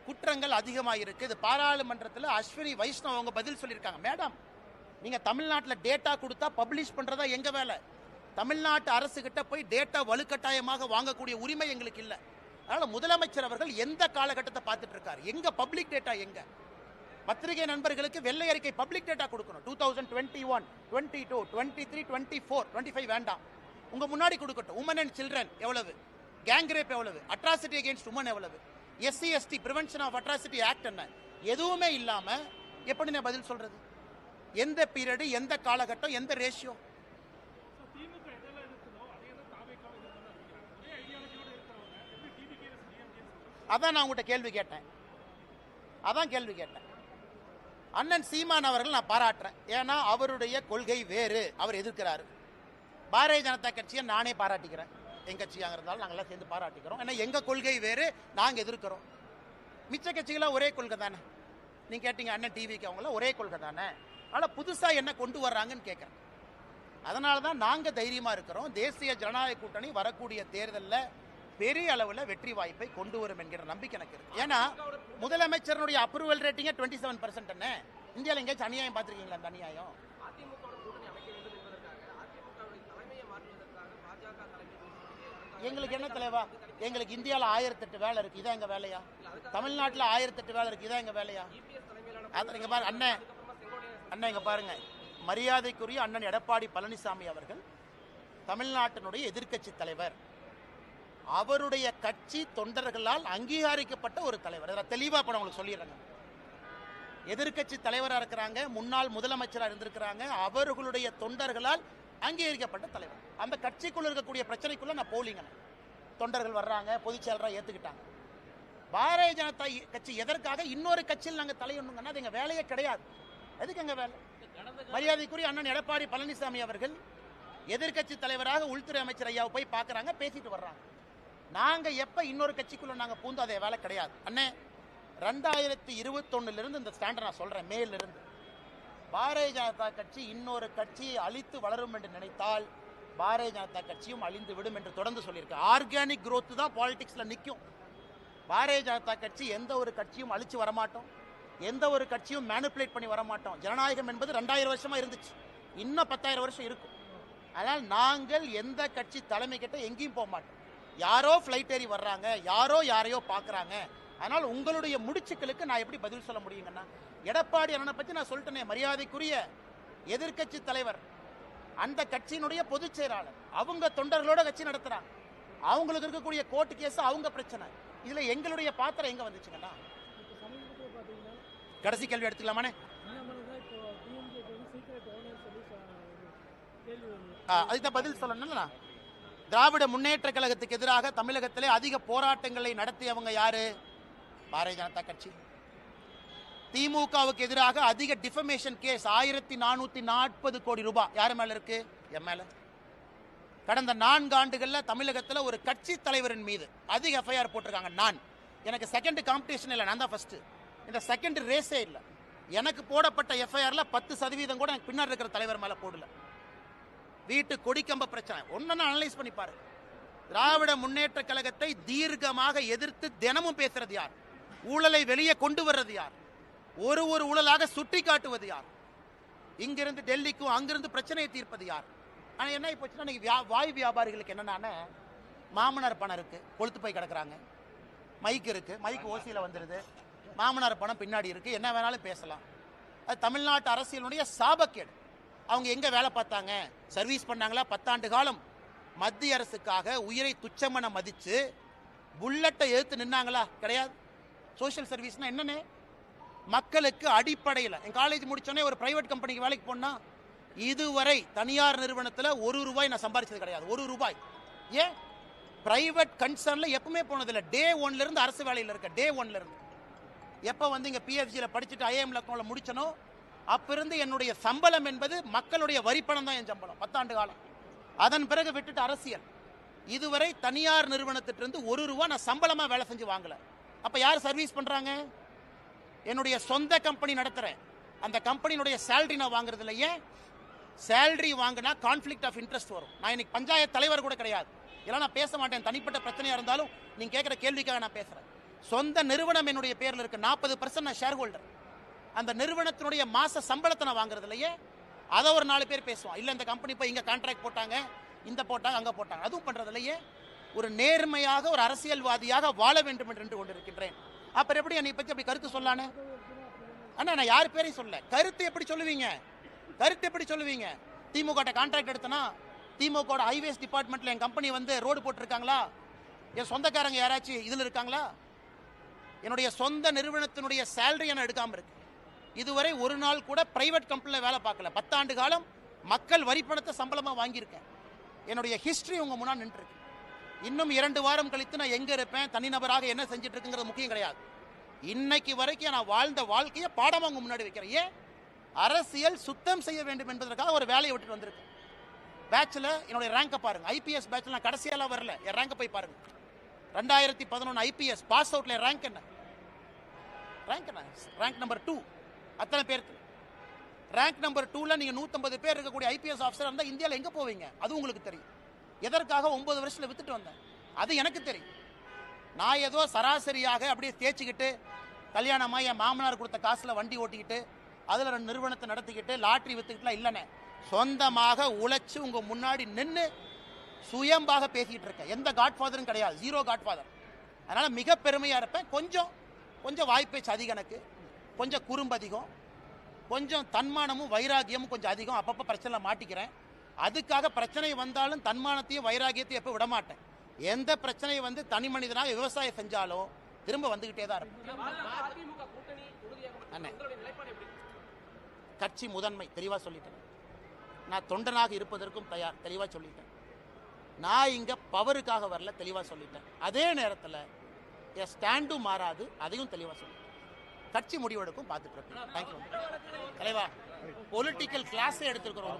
குற்றங்கள் அதிகமாக இருக்கு. இது பாராளுமன்றத்தில் அஸ்வினி வைஷ்ணவ் அவங்க பதில் சொல்லியிருக்காங்க. மேடம், நீங்க தமிழ்நாட்டில் டேட்டா கொடுத்தா பப்ளிஷ் பண்றதா எங்க வேலை. தமிழ்நாட்டு அரசு கிட்ட போய் டேட்டா வலுக்கட்டாயமாக வாங்கக்கூடிய உரிமை எங்களுக்கு இல்லை. அதனால முதலமைச்சர் அவர்கள் எந்த காலகட்டத்தை பார்த்துட்டு இருக்காரு, எங்க பப்ளிக் டேட்டா எங்க? பத்திரிகை நண்பர்களுக்கு வெள்ளை அறிக்கை பப்ளிக் டேட்டா கொடுக்கணும். 2021, 22, 23, 24, 25 வேண்டாம், உங்க முன்னாடி கொடுக்கட்டும். உமன் அண்ட் சில்ட்ரன் எவ்வளவு, கேங் ரேப் எவ்வளவு, அட்ராசிட்டி அகேன்ஸ்ட் உமன் எவ்வளவு, SC ST prevention of atrocity act என்ன, எதுவுமே இல்லாம எப்படி நான் பதில் சொல்றது? எந்த பீரியடு, எந்த காலகட்டம், எந்த ரேஷியோ? அதான் நான் உங்கள்கிட்ட கேள்வி கேட்டேன். அண்ணன் சீமான் அவர்கள் நான் பாராட்டுறேன். ஏன்னா அவருடைய கொள்கை வேறு, அவர் எதிர்க்கிறாரு. பாரதிய ஜனதா கட்சியை நானே பாராட்டிக்கிறேன். எங்கள் கட்சியாக இருந்தாலும் நாங்கள்லாம் சேர்ந்து பாராட்டிக்கிறோம். ஏன்னா எங்கள் கொள்கை வேறு, நாங்கள் எதிர்க்கிறோம். மிச்ச கட்சிகளாக ஒரே கொள்கை தானே. நீங்கள் கேட்டீங்க அண்ணன் டிவிக்கு, அவங்களாம் ஒரே கொள்கை தானே. ஆனால் புதுசாக என்ன கொண்டு வர்றாங்கன்னு கேட்குறேன். அதனால தான் நாங்கள் தைரியமாக இருக்கிறோம். தேசிய ஜனநாயக கூட்டணி வரக்கூடிய தேர்தலில் பெரிய அளவில் வெற்றி வாய்ப்பை கொண்டு வரும் என்கிற நம்பிக்கை எனக்கு இருக்கு. ஏன்னா முதலமைச்சருடைய அப்ரூவல் ரேட்டிங்கே 27% என்ன. இந்தியாவில் எங்கேயாச்சும் அநியாயம் பார்த்துருக்கீங்களா? அந்த அநியாயம் எங்களுக்கு என்ன தலைவா? எங்களுக்கு இந்தியாவில் 1008 வேலை இருக்கு, இதான் எங்க வேலையா? தமிழ்நாட்டில் 1008 வேலை இருக்கு, இதான் எங்க வேலையா? இங்க பாருங்க அண்ணன், அண்ணன் இங்க பாருங்க, மரியாதைக்குரிய அண்ணன் எடப்பாடி பழனிசாமி அவர்கள் தமிழ்நாட்டினுடைய எதிர்க்கட்சி தலைவர். அவருடைய கட்சி தொண்டர்களால் அங்கீகரிக்கப்பட்ட ஒரு தலைவர். இதில் தெளிவாக இப்போ உங்களுக்கு சொல்லிடுறேங்க. எதிர்க்கட்சி தலைவராக இருக்கிறாங்க, முன்னாள் முதலமைச்சராக இருந்திருக்கிறாங்க, அவர்களுடைய தொண்டர்களால் அங்கீகரிக்கப்பட்ட தலைவர். அந்த கட்சிக்குள்ள இருக்கக்கூடிய பிரச்சனைக்குள்ள நான் போலிங்க. தொண்டர்கள் வர்றாங்க, பொதுச் செயலராக ஏற்றுக்கிட்டாங்க. பாரதிய ஜனதா கட்சி எதற்காக இன்னொரு கட்சியில் நாங்கள் தலையொண்ணுங்கன்னா அது எங்கள் வேலையே கிடையாது. எதுக்கு எங்கள் வேலை? மரியாதைக்குரிய அண்ணன் எடப்பாடி பழனிசாமி அவர்கள் எதிர்க்கட்சி தலைவராக உள்துறை அமைச்சர் ஐயாவை போய் பார்க்குறாங்க, பேசிட்டு வர்றாங்க. நாங்கள் எப்போ இன்னொரு கட்சிக்குள்ள நாங்கள் பூந்து அதே வேலை கிடையாது. அண்ணே 2021 இந்த ஸ்டாண்டை நான் சொல்கிறேன். மேலிருந்து பாரதிய ஜனதா கட்சி இன்னொரு கட்சியை அழித்து வளரும் என்று நினைத்தால் பாரதிய ஜனதா கட்சியும் அழிந்து விடும் என்று தொடர்ந்து சொல்லியிருக்கு. ஆர்கானிக் growth தான் பாலிடிக்ஸில் நிற்கும். பாரதிய ஜனதா கட்சி எந்த ஒரு கட்சியும் அழிச்சு வரமாட்டோம், எந்த ஒரு கட்சியும் மேனிப்புலேட் பண்ணி வரமாட்டோம். ஜனநாயகம் என்பது 2000 வருஷமா இருந்துச்சு, இன்னும் 10,000 வருஷம் இருக்கும். அதனால் நாங்கள் எந்த கட்சி தலைமை கிட்ட எங்கேயும் போக மாட்டோம். யாரோ ஃப்ளைட் ஏறி வர்றாங்க, யாரோ யாரையோ பார்க்குறாங்க. அதனால் உங்களுடைய முடிச்சுக்களுக்கு நான் எப்படி பதில் சொல்ல முடியுங்கன்னா, எடப்பாடி அண்ணனை பற்றி நான் சொல்லிட்டேனே, மரியாதைக்குரிய எதிர்க்கட்சி தலைவர், அந்த கட்சியினுடைய பொதுச் செயலாளர், அவங்க தொண்டர்களோட கட்சி நடத்துறாங்க. அவங்களுக்கு இருக்கக்கூடிய கோர்ட்டு கேஸ் அவங்க பிரச்சனை. இதுல எங்களுடைய பாத்திரம் எங்க வந்துச்சுங்கன்னா? கடைசி கேள்வி எடுத்துக்கலாமானே? அதுதான் பதில் சொல்லணும்னா, திராவிட முன்னேற்ற கழகத்துக்கு எதிராக தமிழகத்திலே அதிக போராட்டங்களை நடத்தியவங்க யாரு? பாரதிய ஜனதா கட்சி. திமுகவுக்கு எதிராக அதிக டிஃபமேஷன் கேஸ் 1440 கோடி ரூபாய் யார் மேல இருக்கு? என் மேல. கடந்த 4 ஆண்டுகள்ல தமிழகத்தில் ஒரு கட்சி தலைவரின் மீது அதிக எஃப்ஐஆர் போட்டிருக்காங்க. நான் எனக்கு செகண்ட் காம்படிஷன் இல்லை, நான் தான் ஃபர்ஸ்ட். இந்த செகண்ட் ரேஸே இல்லை. எனக்கு போடப்பட்ட எஃப்ஐஆர்ல 10% கூட எனக்கு பின்னாடி இருக்கிற தலைவர் மேல போடல. வீட்டு கொடிக்கம்ப பிரச்சனை ஒன்னு அனலைஸ் பண்ணி பாரு. திராவிட முன்னேற்ற கழகத்தை தீர்க்கமாக எதிர்த்து தினமும் பேசுறது யார்? ஊழலை வெளியே கொண்டு வர்றது யார்? ஒரு ஊழலாக சுட்டி காட்டுவது யார்? இங்கிருந்து டெல்லிக்கும் அங்கிருந்து பிரச்சனையை தீர்ப்பது யார்? ஆனால் என்ன போச்சுன்னா, இன்னைக்கு வாய் வியாபாரிகளுக்கு என்னன்னா, மாமனார் பணம் இருக்கு, கொளுத்து போய் கிடக்குறாங்க. மைக் இருக்கு, மைக் ஓசியில் வந்துடுது, மாமனார் பணம் பின்னாடி இருக்கு, என்ன வேணாலும் பேசலாம். அது தமிழ்நாட்டு அரசியலுடைய சாபக்கேடு. அவங்க எங்க வேலை பார்த்தாங்க? சர்வீஸ் பண்ணாங்களா? 10 ஆண்டு காலம் மத்திய அரசுக்காக உயிரை துச்சமென மதிச்சு புல்லட்டை எதிர்த்து நின்னாங்களா? கிடையாது. சோசியல் சர்வீஸ்னா என்னன்னு மக்களுக்கு அடிப்படையில். என் காலேஜ் முடிச்சோடனே ஒரு பிரைவேட் கம்பெனிக்கு வேலைக்கு போனா இதுவரை தனியார் நிறுவனத்தில் 1 ரூபாய் நான் சம்பாதிச்சது கிடையாது. 1 ரூபாய். ஏன்? பிரைவேட் கன்சர்ன்ல எப்பவுமே போனதில்லை. டே 1ல இருந்து அரசு வேலையில் இருக்க. டே 1ல இருந்து எப்போ வந்து இங்கே பிஎஃப்ஜியில் படிச்சுட்டு ஐஏஎம் லக்னோவில் முடிச்சனோ அப்பிருந்து என்னுடைய சம்பளம் என்பது மக்களுடைய வரிப்பணம் தான் என் சம்பளம் 10 ஆண்டு காலம். அதன் பிறகு விட்டுட்டு அரசியல். இதுவரை தனியார் நிறுவனத்திலிருந்து 1 ரூபாய் நான் சம்பளமாக வேலை செஞ்சு வாங்கல. அப்போ யார் சர்வீஸ் பண்ணுறாங்க? என்னுடைய சொந்த கம்பெனி நடத்துகிறேன், அந்த கம்பெனியினுடைய சேலரி நான் வாங்குறது இல்லை. ஏன்? சேலரி வாங்கினா கான்ஃப்ளிக்ட் ஆஃப் இன்ட்ரெஸ்ட் வரும். நான் இன்னைக்கு பஞ்சாயத்து தலைவர் கூட கிடையாது, இதெல்லாம் நான் பேச மாட்டேன். தனிப்பட்ட பிரச்சனையாக இருந்தாலும் நீங்கள் கேட்குற கேள்விக்காக நான் பேசுகிறேன். சொந்த நிறுவனம் என்னுடைய பேரில் இருக்கு, 40% நான் ஷேர் ஹோல்டர். அந்த நிறுவனத்தினுடைய மாச சம்பளத்தை நான் வாங்குறது இல்லையே. அதை ஒரு 4 பேர் பேசுவான். இல்லை இந்த கம்பெனி போய் இங்கே கான்ட்ராக்ட் போட்டாங்க, இந்த போட்டாங்க, அங்கே போட்டாங்க, அதுவும் பண்ணுறது இல்லையே. ஒரு நேர்மையாக ஒரு அரசியல்வாதியாக வாழ வேண்டும் என்று கொண்டிருக்கின்றேன். அப்புறம் எப்படி என்னை பற்றி அப்படி கருத்து சொல்லானே? அண்ணா நான் யார் பேரையும் சொல்ல. கருத்து எப்படி சொல்லுவீங்க? கருத்து எப்படி சொல்லுவீங்க? திமுக கான்ட்ராக்ட் எடுத்தனா, திமுக ஹைவேஸ் டிபார்ட்மெண்ட்ல என் கம்பெனி வந்து ரோடு போட்டிருக்காங்களா? என் சொந்தக்காரங்க யாராச்சும் இதில் இருக்காங்களா? என்னுடைய சொந்த நிறுவனத்தினுடைய சேலரி நான் எடுக்காம இருக்கு. இதுவரை ஒரு நாள் கூட பிரைவேட் கம்பெனியில் வேலை பார்க்கல. 10 ஆண்டு காலம் மக்கள் வரிப்பணத்தை சம்பளமாக வாங்கியிருக்கேன். என்னுடைய ஹிஸ்டரி உங்க முன்னாடி நின்று இருக்கு. இன்னும் 2 வாரம் கழித்து நான் எங்க இருப்பேன், தனிநபராக என்ன செஞ்சுட்டு இருக்குங்கிறது முக்கியம் கிடையாது. இன்னைக்கு வரைக்கும் நான் வாழ்ந்த வாழ்க்கையை பாடமாக உங்க முன்னாடி வைக்கிறேன். ஏன்? அரசியல் சுத்தம் செய்ய வேண்டும் என்பதற்காக ஒரு வேலையை விட்டுட்டு வந்திருக்கேன். பேட்ச்ல என்னுடைய ரேங்கை பாருங்க. ஐபிஎஸ் பேட்ச்ல நான் கடைசியாலாம் வரல, என் ரேங்கை போய் பாருங்க. 2011 ஐபிஎஸ் பாஸ் அவுட்ல ரேங்க் என்ன? Rank number 2. அத்தனை பேருக்கு ரேங்க் நம்பர் 2ல நீங்க 150 பேர் இருக்கக்கூடிய ஐபிஎஸ் ஆஃபீஸர் இருந்தா இந்தியாவில் எங்க போவீங்க? அது உங்களுக்கு தெரியும். எதற்காக 9 வருஷத்துல வித்துட்டு வந்தேன் அது எனக்கு தெரியும். நான் ஏதோ சராசரியாக அப்படியே தேய்ச்சிக்கிட்டு கல்யாணமா என் மாமனார் கொடுத்த காசுல வண்டி ஓட்டிக்கிட்டு அதுல 2 நிறுவனத்தை நடத்திக்கிட்டு லாட்டரி வித்துக்கிட்டுலாம் இல்லைண்ணே. சொந்தமாக உழைச்சு உங்க முன்னாடி நின்று சுயம்பாக பேசிக்கிட்டு இருக்கேன். எந்த காட்ஃபாதரும் கிடையாது, 0 காட்ஃபாதர். அதனால மிக பெருமையா இருப்பேன். கொஞ்சம் வாய்ப்பேச்சு அதிகம், எனக்கு கொஞ்சம் குறும்பு அதிகம், கொஞ்சம் தன்மானமும் வைராகியமும் கொஞ்சம் அதிகம். அப்பப்போ பிரச்சனை மாட்டிக்கிறேன். அதுக்காக பிரச்சனை வந்தாலும் தன்மானத்தையும் வைராகியத்தையும் எப்போ விட மாட்டேன். எந்த பிரச்சனையை வந்து தனி மனிதனாக விவசாயம் செஞ்சாலும் திரும்ப வந்துகிட்டே தான் இருப்பேன். அண்ணே, கட்சி முதன்மை தெளிவாக சொல்லிட்டேன். நான் தொண்டனாக இருப்பதற்கும் தயார், தெளிவாக சொல்லிட்டேன். நான் இங்கே பவருக்காக வரல, தெளிவாக சொல்லிட்டேன். அதே நேரத்தில் என் ஸ்டாண்டும் மாறாது, அதையும் தெளிவாக சொல்லிட்டேன். கட்சி முடிவெடுக்கும், பார்த்துட்டு இருக்கேன். தேங்க்யூ தலைவா. பொலிட்டிக்கல் கிளாஸே எடுத்திருக்கிறோம்.